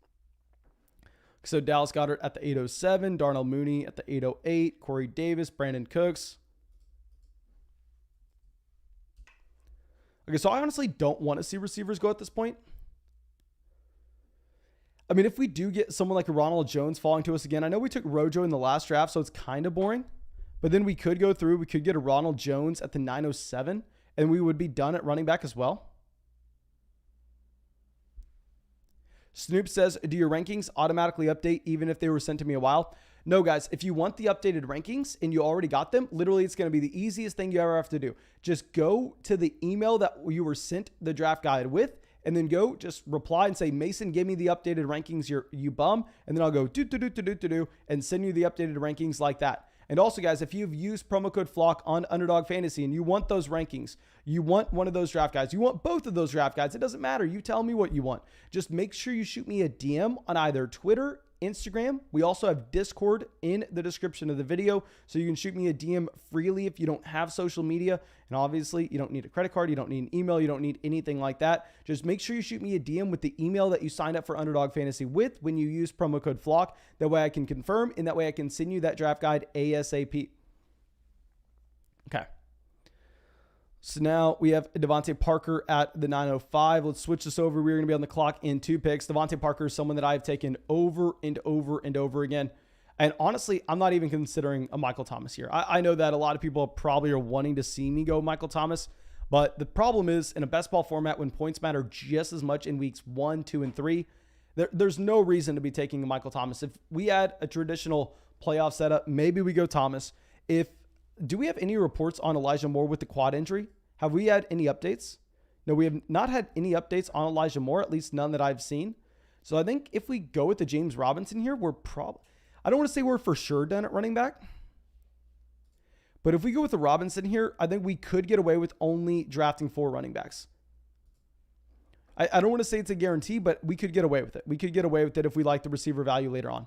So Dallas Goddard at the 807, Darnell Mooney at the 808, Corey Davis, Brandon Cooks. Okay, so I honestly don't want to see receivers go at this point. I mean, if we do get someone like a Ronald Jones falling to us again, I know we took Rojo in the last draft, so it's kind of boring. But then we could go through, we could get a Ronald Jones at the 907, and we would be done at running back as well. Snoop says, do your rankings automatically update even if they were sent to me a while? No, guys, if you want the updated rankings and you already got them, literally it's going to be the easiest thing you ever have to do. Just go to the email that you were sent the draft guide with and then go just reply and say, Mason, give me the updated rankings, you bum. And then I'll go do and send you the updated rankings like that. And also, guys, if you've used promo code FLOCK on Underdog Fantasy and you want those rankings, you want one of those draft guides, you want both of those draft guides, it doesn't matter. You tell me what you want. Just make sure you shoot me a DM on either Twitter, Instagram. We also have Discord in the description of the video, so you can shoot me a DM freely if you don't have social media. And obviously, you don't need a credit card, you don't need an email, you don't need anything like that. Just make sure you shoot me a DM with the email that you signed up for Underdog Fantasy with when you use promo code FLOCK. That way I can confirm, and that way I can send you that draft guide ASAP. Okay. So now we have Devonte Parker at the 9:05. Let's switch this over. We're going to be on the clock in 2 picks. Devonte Parker is someone that I've taken over and over and over again. And honestly, I'm not even considering a Michael Thomas here. I know that a lot of people probably are wanting to see me go Michael Thomas. But the problem is, in a best ball format, when points matter just as much in weeks 1, 2, and 3, there's no reason to be taking a Michael Thomas. If we had a traditional playoff setup, maybe we go Thomas. Do we have any reports on Elijah Moore with the quad injury? Have we had any updates? No, we have not had any updates on Elijah Moore, at least none that I've seen. So I think if we go with the James Robinson here, I don't want to say we're for sure done at running back. But if we go with the Robinson here, I think we could get away with only drafting 4 running backs. I don't want to say it's a guarantee, but we could get away with it. We could get away with it if we like the receiver value later on.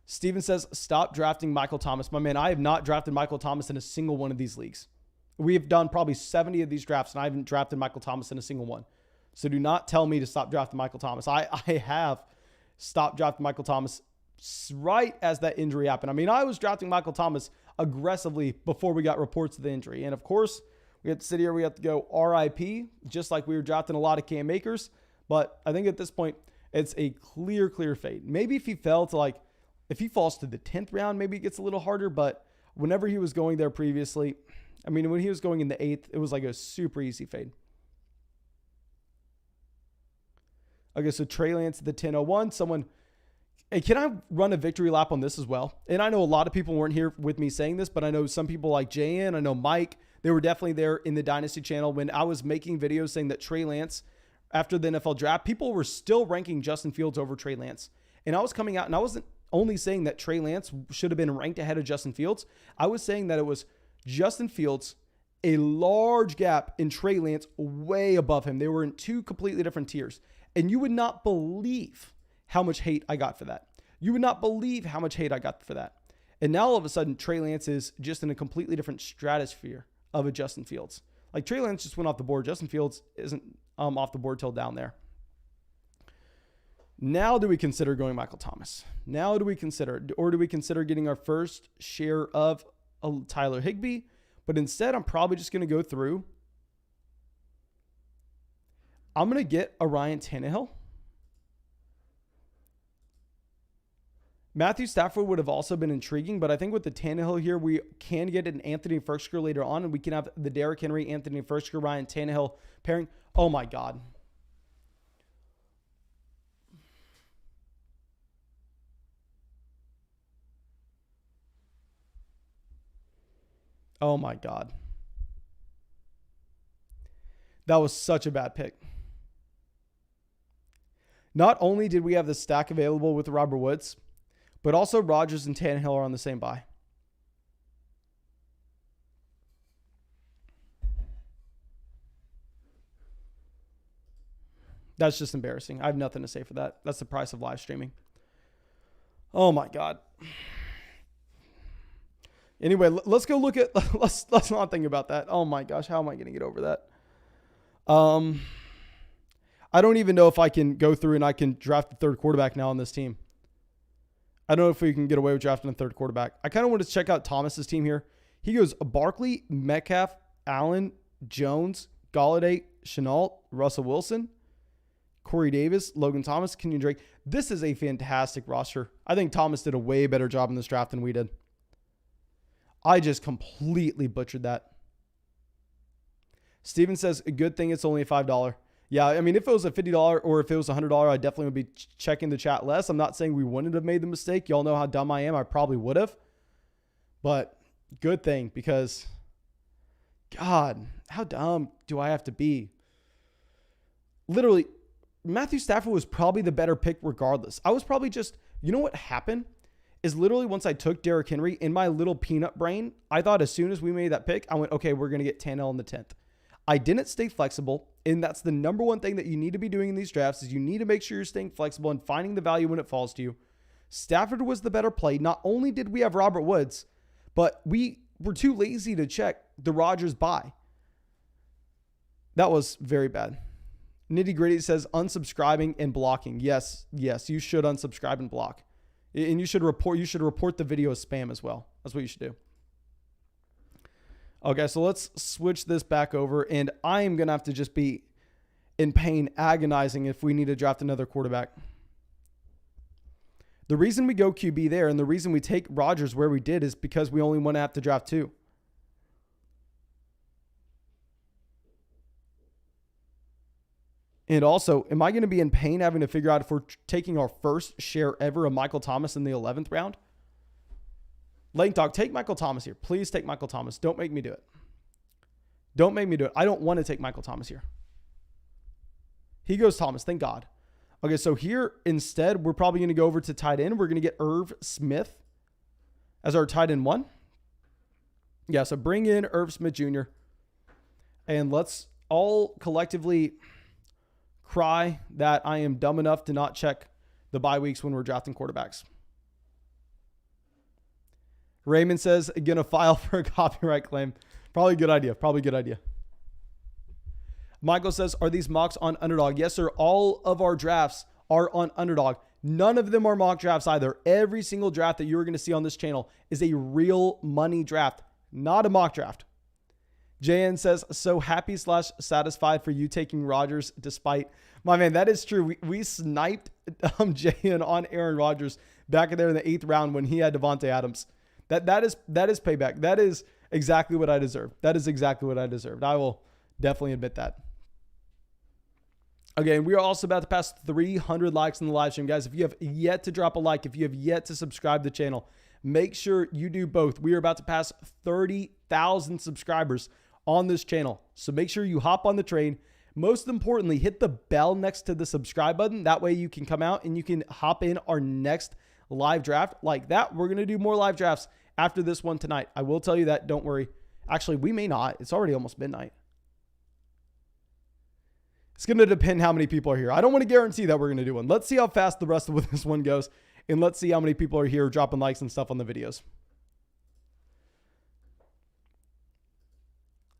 Steven says, stop drafting Michael Thomas. My man, I have not drafted Michael Thomas in a single one of these leagues. We have done probably 70 of these drafts, and I haven't drafted Michael Thomas in a single one. So do not tell me to stop drafting Michael Thomas. I have stopped drafting Michael Thomas right as that injury happened. I mean, I was drafting Michael Thomas aggressively before we got reports of the injury. And of course, we have to sit here, we have to go RIP, just like we were drafting a lot of Cam Akers. But I think at this point, it's a clear fade. Maybe if he falls to the 10th round, maybe it gets a little harder. But whenever he was going there previously, I mean, when he was going in the 8th, it was like a super easy fade. Okay, so Trey Lance at the 10:01. Hey, can I run a victory lap on this as well? And I know a lot of people weren't here with me saying this, but I know some people like JN, I know Mike, they were definitely there in the Dynasty channel when I was making videos saying that Trey Lance, after the NFL draft, people were still ranking Justin Fields over Trey Lance. And I was coming out and I wasn't only saying that Trey Lance should have been ranked ahead of Justin Fields. I was saying that it was Justin Fields, a large gap in Trey Lance, way above him. They were in 2 completely different tiers. And you would not believe how much hate I got for that. You would not believe how much hate I got for that. And now all of a sudden, Trey Lance is just in a completely different stratosphere of a Justin Fields. Like Trey Lance just went off the board. Justin Fields isn't off the board till down there. Now do we consider going Michael Thomas? Now do we consider getting our first share of Tyler Higbee? But instead, I'm probably just going to go through. I'm going to get a Ryan Tannehill. Matthew Stafford would have also been intriguing, but I think with the Tannehill here, we can get an Anthony Firkser later on, and we can have the Derrick Henry, Anthony Firkser, Ryan Tannehill pairing. Oh my God. Oh my God. That was such a bad pick. Not only did we have the stack available with Robert Woods, but also Rodgers and Tannehill are on the same bye. That's just embarrassing. I have nothing to say for that. That's the price of live streaming. Oh my God. Anyway, let's go look at, let's not think about that. Oh my gosh, how am I going to get over that? I don't even know if I can go through and I can draft the third quarterback now on this team. I don't know if we can get away with drafting a third quarterback. I kind of want to check out Thomas's team here. He goes Barkley, Metcalf, Allen, Jones, Golladay, Shenault, Russell Wilson, Corey Davis, Logan Thomas, Kenyon Drake. This is a fantastic roster. I think Thomas did a way better job in this draft than we did. I just completely butchered that. Steven says, a good thing it's only a $5. Yeah, I mean, if it was a $50 or if it was $100, I definitely would be checking the chat less. I'm not saying we wouldn't have made the mistake. Y'all know how dumb I am. I probably would have. But good thing, because God, how dumb do I have to be? Literally, Matthew Stafford was probably the better pick regardless. I was probably just, you know what happened? Is literally once I took Derrick Henry, in my little peanut brain, I thought as soon as we made that pick, I went, okay, we're going to get Tannehill in the 10th. I didn't stay flexible, and that's the number one thing that you need to be doing in these drafts is you need to make sure you're staying flexible and finding the value when it falls to you. Stafford was the better play. Not only did we have Robert Woods, but we were too lazy to check the Rodgers buy. That was very bad. Nitty Gritty says unsubscribing and blocking. Yes, you should unsubscribe and block. And you should report the video as spam as well. That's what you should do. Okay, so let's switch this back over, and I am going to have to just be in pain, agonizing if we need to draft another quarterback. The reason we go QB there and the reason we take Rodgers where we did is because we only want to have to draft 2. And also, am I going to be in pain having to figure out if we're taking our first share ever of Michael Thomas in the 11th round? Lane Dog, take Michael Thomas here. Please take Michael Thomas. Don't make me do it. Don't make me do it. I don't want to take Michael Thomas here. He goes Thomas. Thank God. Okay, so here instead, we're probably going to go over to tight end. We're going to get Irv Smith as our tight end 1. Yeah, so bring in Irv Smith Jr. And let's all collectively cry that I am dumb enough to not check the bye weeks when we're drafting quarterbacks. Raymond says, gonna file for a copyright claim. Probably a good idea. Michael says, are these mocks on Underdog? Yes, sir. All of our drafts are on Underdog. None of them are mock drafts either. Every single draft that you're going to see on this channel is a real money draft, not a mock draft. JN says, so happy / satisfied for you taking Rodgers despite. My man, that is true. We sniped JN on Aaron Rodgers back in there in the 8th round when he had Devonte Adams. That is payback. That is exactly what I deserve. I will definitely admit that. Okay, and we are also about to pass 300 likes in the live stream. Guys, if you have yet to drop a like, if you have yet to subscribe to the channel, make sure you do both. We are about to pass 30,000 subscribers on this channel. So make sure you hop on the train. Most importantly, hit the bell next to the subscribe button. That way you can come out and you can hop in our next live draft like that. We're going to do more live drafts after this one tonight. I will tell you that. Don't worry. Actually, we may not. It's already almost midnight. It's going to depend how many people are here. I don't want to guarantee that we're going to do one. Let's see how fast the rest of this one goes. And let's see how many people are here dropping likes and stuff on the videos.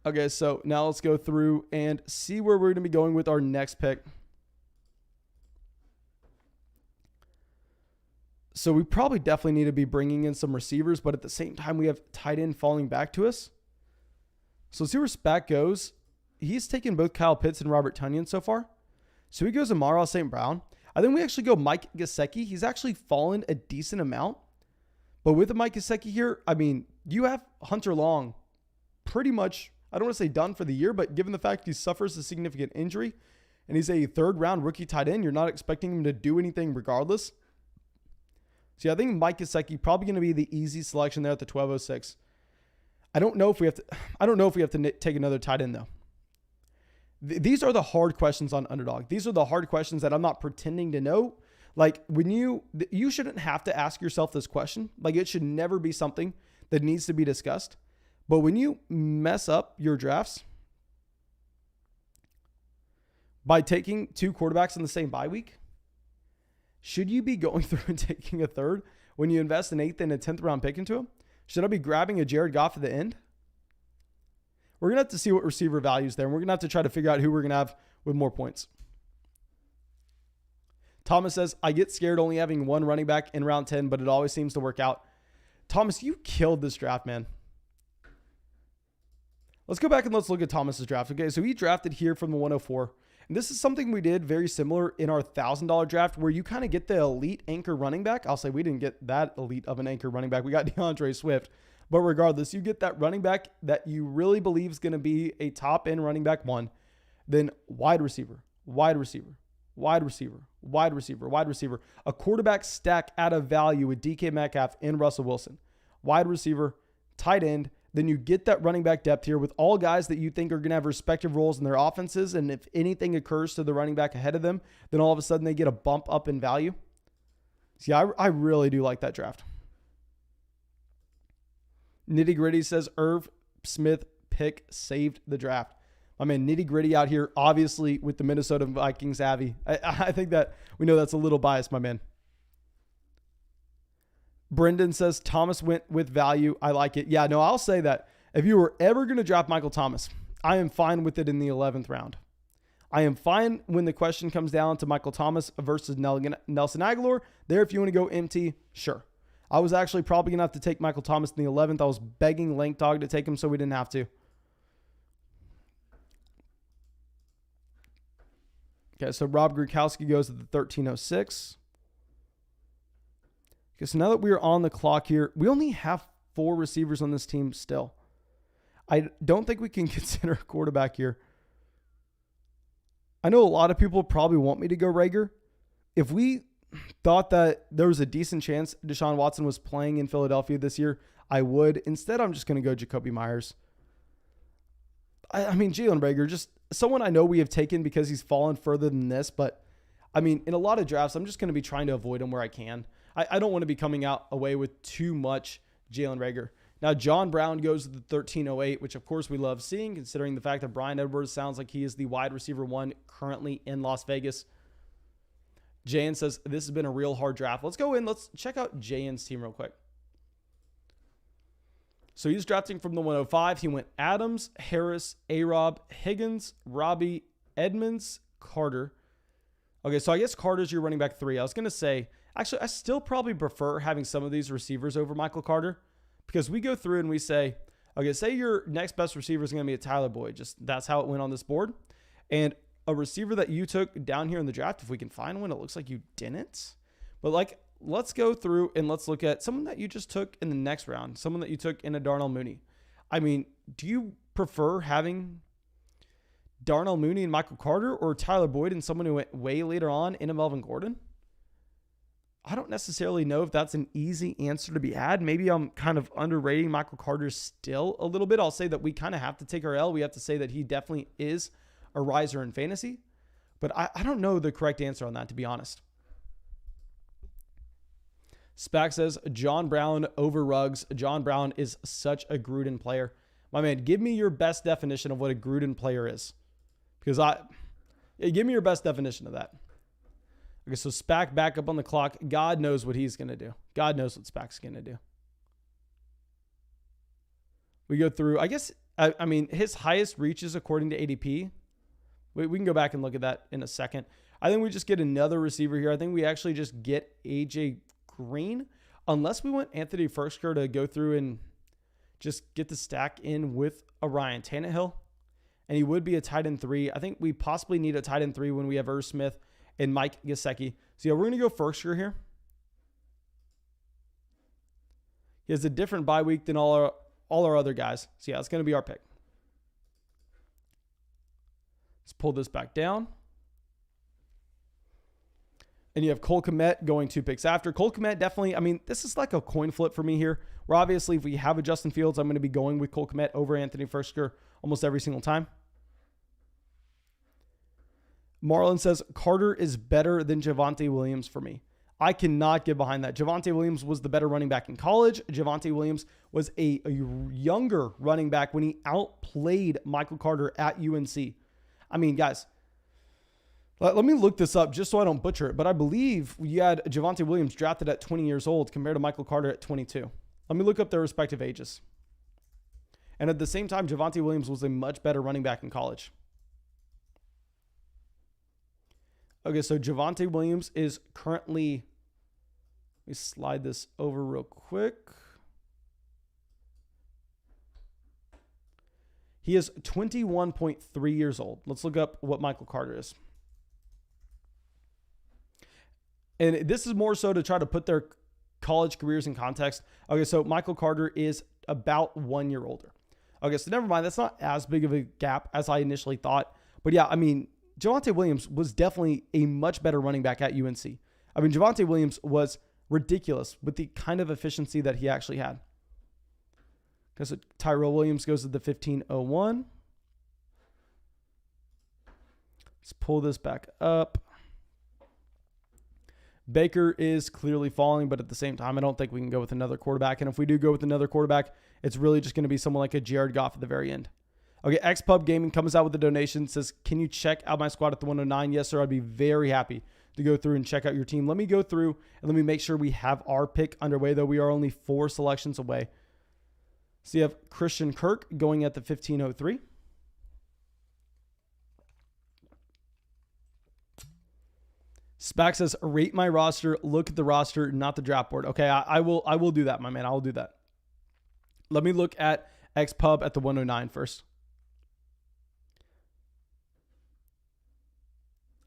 Okay, so now let's go through and see where we're going to be going with our next pick. So we probably definitely need to be bringing in some receivers, but at the same time, we have tight end falling back to us. So let's see where Spack goes. He's taken both Kyle Pitts and Robert Tunion so far. So he goes Amari St. Brown. I think we actually go Mike Gesicki. He's actually fallen a decent amount. But with the Mike Gesicki here, I mean, you have Hunter Long pretty much, I don't want to say done for the year, but given the fact he suffers a significant injury and he's a 3rd round rookie tight end, you're not expecting him to do anything regardless. So yeah, I think Mike Gesicki probably going to be the easy selection there at the 1206. I don't know if we have to take another tight end though. These are the hard questions on Underdog. These are the hard questions that I'm not pretending to know. Like when you shouldn't have to ask yourself this question. Like it should never be something that needs to be discussed. But when you mess up your drafts by taking 2 quarterbacks in the same bye week, should you be going through and taking a 3rd when you invest an 8th and a 10th round pick into him? Should I be grabbing a Jared Goff at the end? We're going to have to see what receiver values there. And we're going to have to try to figure out who we're going to have with more points. Thomas says, I get scared only having 1 running back in round 10, but it always seems to work out. Thomas, you killed this draft, man. Let's go back and let's look at Thomas's draft. Okay, so he drafted here from the 104. And this is something we did very similar in our $1,000 draft where you kind of get the elite anchor running back. I'll say we didn't get that elite of an anchor running back. We got DeAndre Swift. But regardless, you get that running back that you really believe is going to be a top-end running back 1. Then wide receiver, wide receiver, wide receiver, wide receiver, wide receiver. A quarterback stack out of value with DK Metcalf and Russell Wilson. Wide receiver, tight end, then you get that running back depth here with all guys that you think are going to have respective roles in their offenses. And if anything occurs to the running back ahead of them, then all of a sudden they get a bump up in value. See, I really do like that draft. Nitty Gritty says Irv Smith pick saved the draft. I mean, Nitty Gritty out here, obviously with the Minnesota Vikings Avi. I think that we know that's a little biased, my man. Brendan says Thomas went with value. I like it. Yeah, no, I'll say that. If you were ever going to draft Michael Thomas, I am fine with it in the 11th round. I am fine when the question comes down to Michael Thomas versus Nelson Aguilar. There, if you want to go empty, sure. I was actually probably going to have to take Michael Thomas in the 11th. I was begging Lank Dog to take him so we didn't have to. Okay, so Rob Gronkowski goes at the 1306. Okay, so now that we are on the clock here, we only have 4 receivers on this team still. I don't think we can consider a quarterback here. I know a lot of people probably want me to go Rager. If we thought that there was a decent chance Deshaun Watson was playing in Philadelphia this year, I would. Instead, I'm just going to go Jacoby Myers. I mean, Jalen Rager, just someone I know we have taken because he's fallen further than this. But, I mean, in a lot of drafts, I'm just going to be trying to avoid him where I can. I don't want to be coming out away with too much Jalen Rager. Now, John Brown goes to the 1308, which, of course, we love seeing, considering the fact that Bryan Edwards sounds like he is the wide receiver 1 currently in Las Vegas. Jayan says, this has been a real hard draft. Let's go in. Let's check out Jayan's team real quick. So he's drafting from the 105. He went Adams, Harris, A-Rob, Higgins, Robbie, Edmonds, Carter. Okay, so I guess Carter's your running back 3. I was going to say, actually, I still probably prefer having some of these receivers over Michael Carter because we go through and we say, okay, say your next best receiver is going to be a Tyler Boyd. Just that's how it went on this board. And a receiver that you took down here in the draft, if we can find one, it looks like you didn't. But like, let's go through and let's look at someone that you just took in the next round, someone that you took in a Darnell Mooney. I mean, do you prefer having Darnell Mooney and Michael Carter or Tyler Boyd and someone who went way later on in a Melvin Gordon? I don't necessarily know if that's an easy answer to be had. Maybe I'm kind of underrating Michael Carter still a little bit. I'll say that we kind of have to take our L. We have to say that he definitely is a riser in fantasy. But I don't know the correct answer on that, to be honest. Spack says, John Brown over Ruggs. John Brown is such a Gruden player. My man, give me your best definition of what a Gruden player is. Because give me your best definition of that. Okay, so Spack back up on the clock. God knows what he's going to do. God knows what Spack's going to do. We go through, I guess, I mean, his highest reaches according to ADP. We can go back and look at that in a second. I think we just get another receiver here. I think we actually just get AJ Green, unless we want Anthony Firkser to go through and just get the stack in with a Ryan Tannehill. And he would be a tight end 3. I think we possibly need a tight end 3 when we have Irv Smith and Mike Gesicki. So yeah, we're going to go Firkser here. He has a different bye week than all our other guys. So yeah, it's going to be our pick. Let's pull this back down. And you have Cole Kmet going 2 picks after. Cole Kmet definitely, I mean, this is like a coin flip for me here. Where obviously if we have a Justin Fields, I'm going to be going with Cole Kmet over Anthony Firkser almost every single time. Marlon says, Carter is better than Javonte Williams for me. I cannot get behind that. Javonte Williams was the better running back in college. Javonte Williams was a younger running back when he outplayed Michael Carter at UNC. I mean, guys, let me look this up just so I don't butcher it. But I believe you had Javonte Williams drafted at 20 years old compared to Michael Carter at 22. Let me look up their respective ages. And at the same time, Javonte Williams was a much better running back in college. Okay, so Javonte Williams is currently, let me slide this over real quick. He is 21.3 years old. Let's look up what Michael Carter is. And this is more so to try to put their college careers in context. Okay, so Michael Carter is about 1 year older. Okay, so never mind. That's not as big of a gap as I initially thought. But yeah, I mean, Javonte Williams was definitely a much better running back at UNC. I mean, Javonte Williams was ridiculous with the kind of efficiency that he actually had. Because Tyrell Williams goes to the 1501. Let's pull this back up. Baker is clearly falling, but at the same time, I don't think we can go with another quarterback. And if we do go with another quarterback, it's really just going to be someone like a Jared Goff at the very end. Okay, XPub Gaming comes out with a donation. Says, can you check out my squad at the 109? Yes, sir. I'd be very happy to go through and check out your team. Let me go through and let me make sure we have our pick underway, though we are only 4 selections away. So you have Christian Kirk going at the 1503. Spack says, rate my roster, look at the roster, not the draft board. Okay, I will do that, my man. I will do that. Let me look at XPub at the 109 first.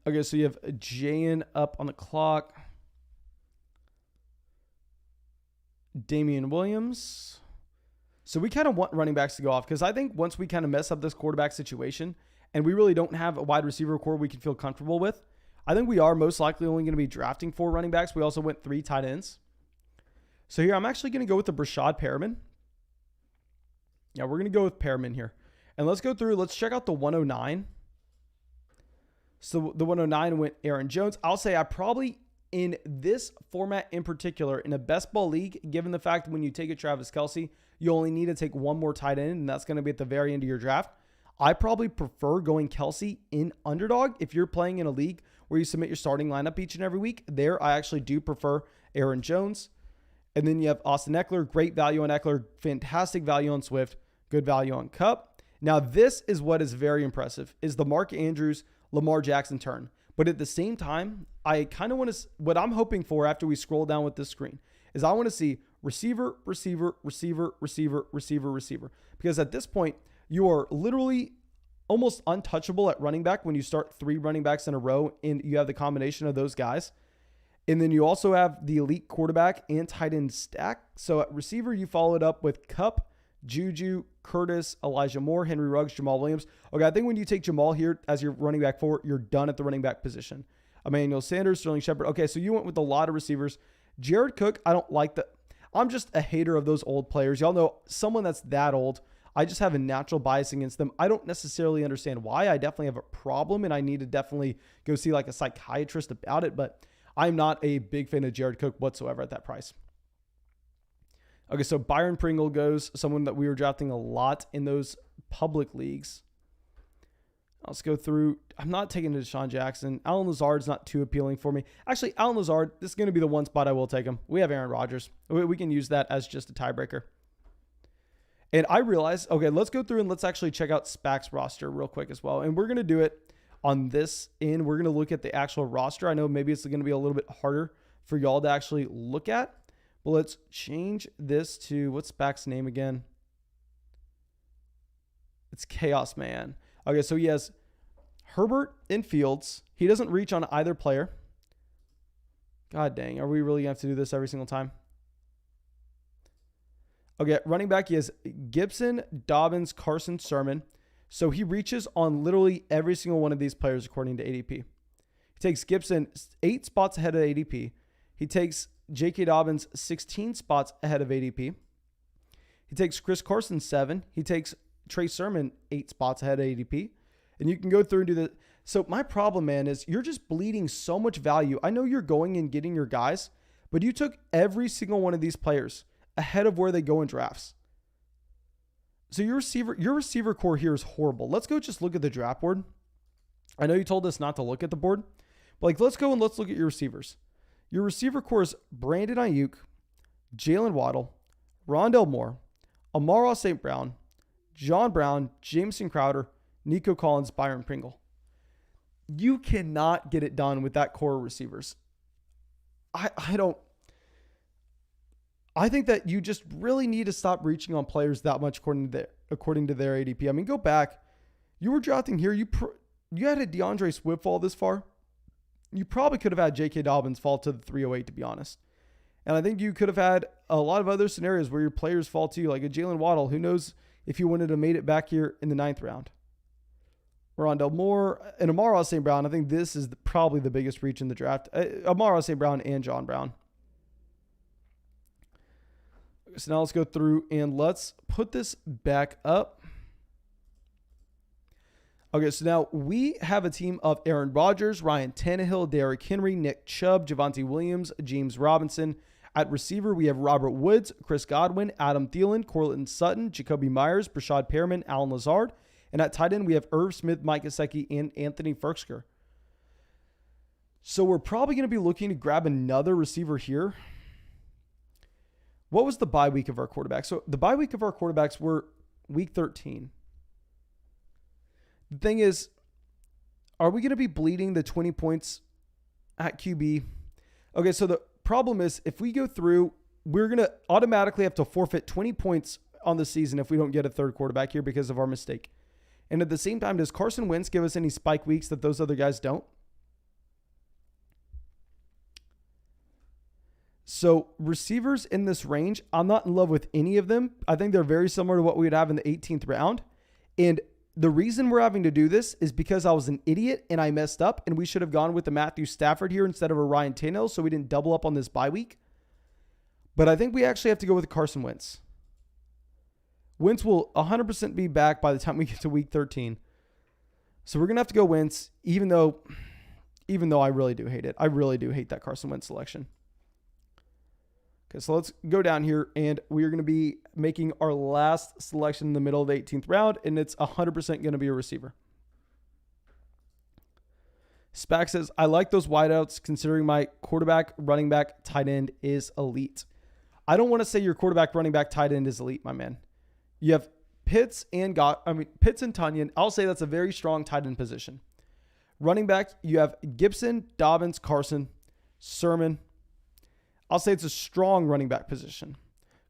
Okay, so you have Jayan up on the clock. Damien Williams. So we kind of want running backs to go off because I think once we kind of mess up this quarterback situation and we really don't have a wide receiver core we can feel comfortable with, I think we are most likely only going to be drafting 4 running backs. We also went 3 tight ends. So here I'm actually going to go with the Brashad Perriman. Yeah, we're going to go with Perriman here. And let's go through. Let's check out the 109. So the 109 went Aaron Jones. I'll say I probably, in this format in particular, in a best ball league, given the fact when you take a Travis Kelce, you only need to take 1 more tight end, and that's going to be at the very end of your draft. I probably prefer going Kelce in underdog. If you're playing in a league where you submit your starting lineup each and every week, there I actually do prefer Aaron Jones. And then you have Austin Eckler, great value on Eckler, fantastic value on Swift, good value on Kupp. Now this is what is very impressive, is the Mark Andrews, Lamar Jackson turn. But at the same time, I kind of want to, what I'm hoping for after we scroll down with this screen is I want to see receiver, receiver, receiver, receiver, receiver, receiver. Because at this point, you are literally almost untouchable at running back when you start 3 running backs in a row and you have the combination of those guys. And then you also have the elite quarterback and tight end stack. So at receiver, you follow it up with Kupp, Juju, Curtis, Elijah Moore, Henry Ruggs, Jamal Williams. Okay, I think when you take Jamal here as your running back 4, you're done at the running back position. Emmanuel Sanders, Sterling Shepard. Okay, so you went with a lot of receivers. Jared Cook, I don't like that. I'm just a hater of those old players. Y'all know someone that's that old, I just have a natural bias against them. I don't necessarily understand why. I definitely have a problem, and I need to definitely go see like a psychiatrist about it, but I'm not a big fan of Jared Cook whatsoever at that price. Okay, so Byron Pringle goes, someone that we were drafting a lot in those public leagues. Let's go through. I'm not taking Deshaun Jackson. Allen Lazard's not too appealing for me. Actually, Allen Lazard, this is going to be the one spot I will take him. We have Aaron Rodgers. We can use that as just a tiebreaker. And I realized, okay, let's go through and let's actually check out Spack's roster real quick as well. And we're going to do it on this end. We're going to look at the actual roster. I know maybe it's going to be a little bit harder for y'all to actually look at. But let's change this to, what's Spack's name again? It's Chaos Man. Okay, so he has Herbert and Fields. He doesn't reach on either player. God dang, are we really going to have to do this every single time? Okay, running back, he has Gibson, Dobbins, Carson, Sermon. So he reaches on literally every single one of these players according to ADP. He takes Gibson 8 spots ahead of ADP. He takes J.K. Dobbins 16 spots ahead of ADP. He takes Chris Carson 7. He takes Trey Sermon 8 spots ahead of ADP. And you can go through and do that. So my problem, man, is you're just bleeding so much value. I know you're going and getting your guys, but you took every single one of these players ahead of where they go in drafts. So your receiver core here is horrible. Let's go just look at the draft board. I know you told us not to look at the board, but like let's go and let's look at your receivers. Your receiver core is Brandon Ayuk, Jalen Waddle, Rondell Moore, Amara St. Brown, John Brown, Jameson Crowder, Nico Collins, Byron Pringle. You cannot get it done with that core of receivers. I think that you just really need to stop reaching on players that much according to their ADP. I mean, go back. You were drafting here. You had a DeAndre Swift fall this far. You probably could have had J.K. Dobbins fall to the 308, to be honest. And I think you could have had a lot of other scenarios where your players fall to you, like a Jalen Waddle. Who knows if you wanted to have made it back here in the 9th round. Rondell Moore and Amara St. Brown. I think this is probably the biggest reach in the draft. Amara St. Brown and John Brown. So now let's go through and let's put this back up. Okay, so now we have a team of Aaron Rodgers, Ryan Tannehill, Derrick Henry, Nick Chubb, Javonte Williams, James Robinson. At receiver, we have Robert Woods, Chris Godwin, Adam Thielen, Cortland Sutton, Jacoby Myers, Brashad Perriman, Alan Lazard. And at tight end, we have Irv Smith, Mike Gesicki, and Anthony Firkser. So we're probably going to be looking to grab another receiver here. What was the bye week of our quarterbacks? So the bye week of our quarterbacks were week 13. The thing is, are we going to be bleeding the 20 points at QB? Okay, so the problem is if we go through, we're going to automatically have to forfeit 20 points on the season if we don't get a third quarterback here because of our mistake. And at the same time, does Carson Wentz give us any spike weeks that those other guys don't? So receivers in this range, I'm not in love with any of them. I think they're very similar to what we would have in the 18th round. And the reason we're having to do this is because I was an idiot and I messed up and we should have gone with the Matthew Stafford here instead of a Ryan Tannehill so we didn't double up on this bye week. But I think we actually have to go with Carson Wentz. Wentz will 100% be back by the time we get to week 13. So we're going to have to go Wentz, even though I really do hate it. I really do hate that Carson Wentz selection. Okay, so let's go down here, and we are going to be making our last selection in the middle of the 18th round, and it's 100% going to be a receiver. Spack says, I like those wideouts considering my quarterback, running back, tight end is elite. I don't want to say your quarterback, running back, tight end is elite, my man. You have Pitts and Tunion. I'll say that's a very strong tight end position. Running back, you have Gibson, Dobbins, Carson, Sermon. I'll say it's a strong running back position.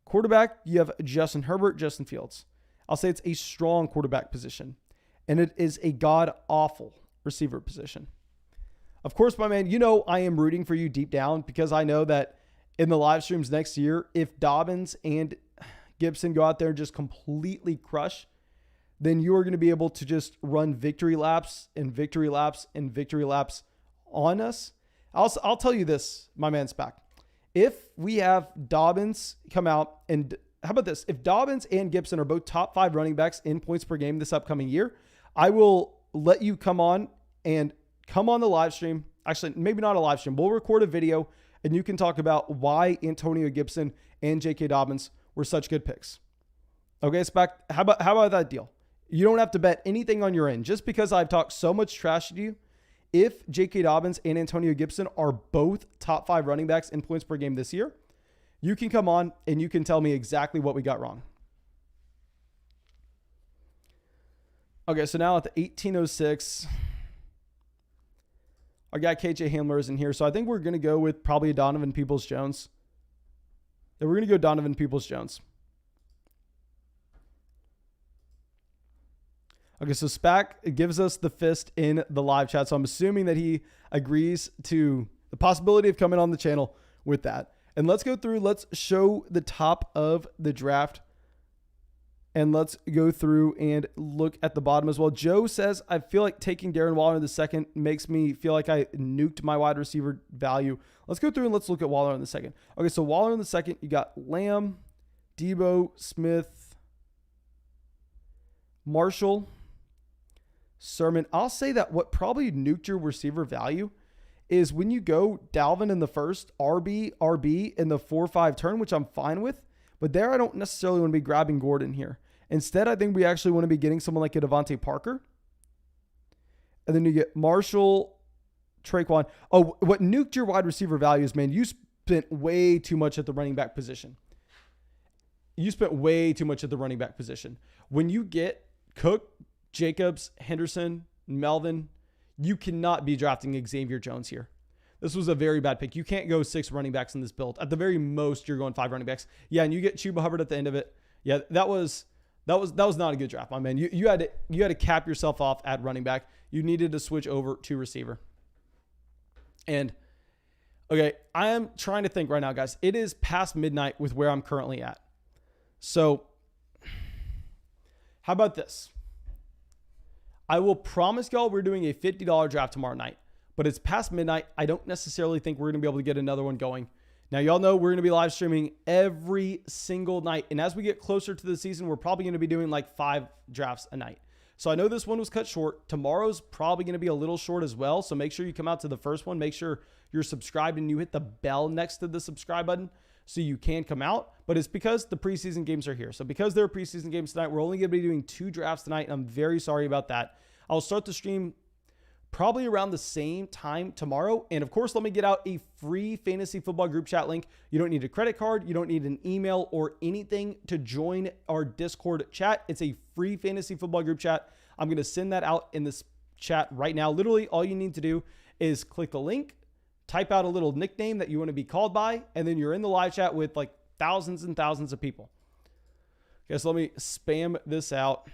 Quarterback, you have Justin Herbert, Justin Fields. I'll say it's a strong quarterback position. And it is a god-awful receiver position. Of course, my man, you know I am rooting for you deep down because I know that in the live streams next year, if Dobbins and Gibson go out there and just completely crush, then you are going to be able to just run victory laps and victory laps and victory laps on us. I'll tell you this, my man Spack. If we have Dobbins come out and how about this? If Dobbins and Gibson are both top 5 running backs in points per game this upcoming year, I will let you come on the live stream. Actually, maybe not a live stream. We'll record a video and you can talk about why Antonio Gibson and J.K. Dobbins were such good picks. Okay, Spack, how about that deal? You don't have to bet anything on your end. Just because I've talked so much trash to you, if J.K. Dobbins and Antonio Gibson are both top 5 running backs in points per game this year, you can come on and you can tell me exactly what we got wrong. Okay, so now at the 1806, our guy KJ Hamler is in here. So I think we're going to go with probably a Donovan Peoples-Jones. Yeah, we're going to go Donovan Peoples-Jones. Okay, so Spack gives us the fist in the live chat. So I'm assuming that he agrees to the possibility of coming on the channel with that. And let's go through, let's show the top of the draft. And let's go through and look at the bottom as well. Joe says, I feel like taking Darren Waller in the second makes me feel like I nuked my wide receiver value. Let's go through and let's look at Waller in the second. Okay, so Waller in the second, you got Lamb, Debo, Smith, Marshall, Sermon. I'll say that what probably nuked your receiver value is when you go Dalvin in the first, RB in the 4-5 turn, which I'm fine with. But there I don't necessarily want to be grabbing Gordon here. Instead, I think we actually want to be getting someone like a Devonte Parker. And then you get Marshall, Traquan. Oh, what nuked your wide receiver values, man, you spent way too much at the running back position. When you get Cook, Jacobs, Henderson, Melvin, you cannot be drafting Xavier Jones here. This was a very bad pick. You can't go 6 running backs in this build. At the very most, you're going 5 running backs. Yeah, and you get Chuba Hubbard at the end of it. Yeah, that was not a good draft, my man. You had to cap yourself off at running back. You needed to switch over to receiver. And okay, I am trying to think right now, guys. It is past midnight with where I'm currently at. So how about this? I will promise y'all we're doing a $50 draft tomorrow night, but it's past midnight. I don't necessarily think we're going to be able to get another one going Now, y'all know we're going to be live streaming every single night. And as we get closer to the season, we're probably going to be doing like 5 drafts a night. So I know this one was cut short. Tomorrow's probably going to be a little short as well. So make sure you come out to the first one. Make sure you're subscribed and you hit the bell next to the subscribe button so you can come out. But it's because the preseason games are here. So because there are preseason games tonight, we're only going to be doing 2 drafts tonight. And I'm very sorry about that. I'll start the stream probably around the same time tomorrow. And of course, let me get out a free fantasy football group chat link. You don't need a credit card. You don't need an email or anything to join our Discord chat. It's a free fantasy football group chat. I'm going to send that out in this chat right now. Literally, all you need to do is click the link, type out a little nickname that you want to be called by, and then you're in the live chat with like thousands and thousands of people. Okay, so let me spam this out.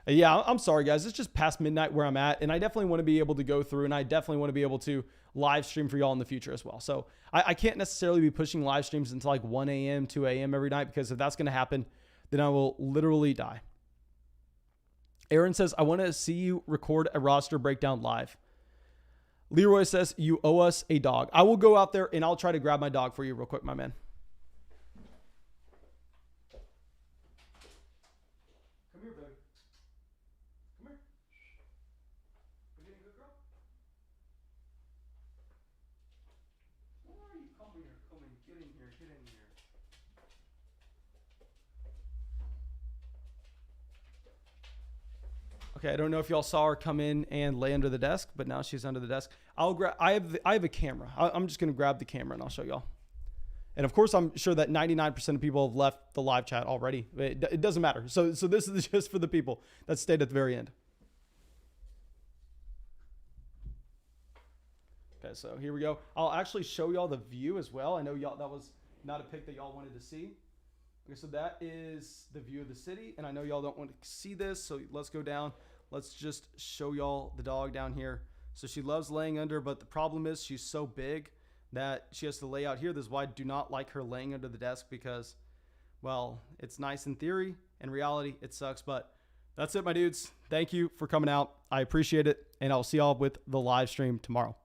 Yeah, I'm sorry, guys. It's just past midnight where I'm at, and I definitely want to be able to go through, and I definitely want to be able to live stream for y'all in the future as well. So I can't necessarily be pushing live streams until like 1 a.m., 2 a.m. every night, because if that's going to happen, then I will literally die. Aaron says, I want to see you record a roster breakdown live. Leroy says, you owe us a dog. I will go out there, and I'll try to grab my dog for you real quick, my man. Come here, baby. Okay, I don't know if y'all saw her come in and lay under the desk, but now she's under the desk. I have a camera. I'm just going to grab the camera and I'll show y'all. And of course, I'm sure that 99% of people have left the live chat already. It doesn't matter. So this is just for the people that stayed at the very end. Okay, so here we go. I'll actually show y'all the view as well. I know y'all that was not a pic that y'all wanted to see. Okay, so that is the view of the city, and I know y'all don't want to see this, so let's go down. Let's just show y'all the dog down here. So she loves laying under, but the problem is she's so big that she has to lay out here. This is why I do not like her laying under the desk because, well, it's nice in theory. In reality, it sucks, but that's it, my dudes. Thank you for coming out. I appreciate it, and I'll see y'all with the live stream tomorrow.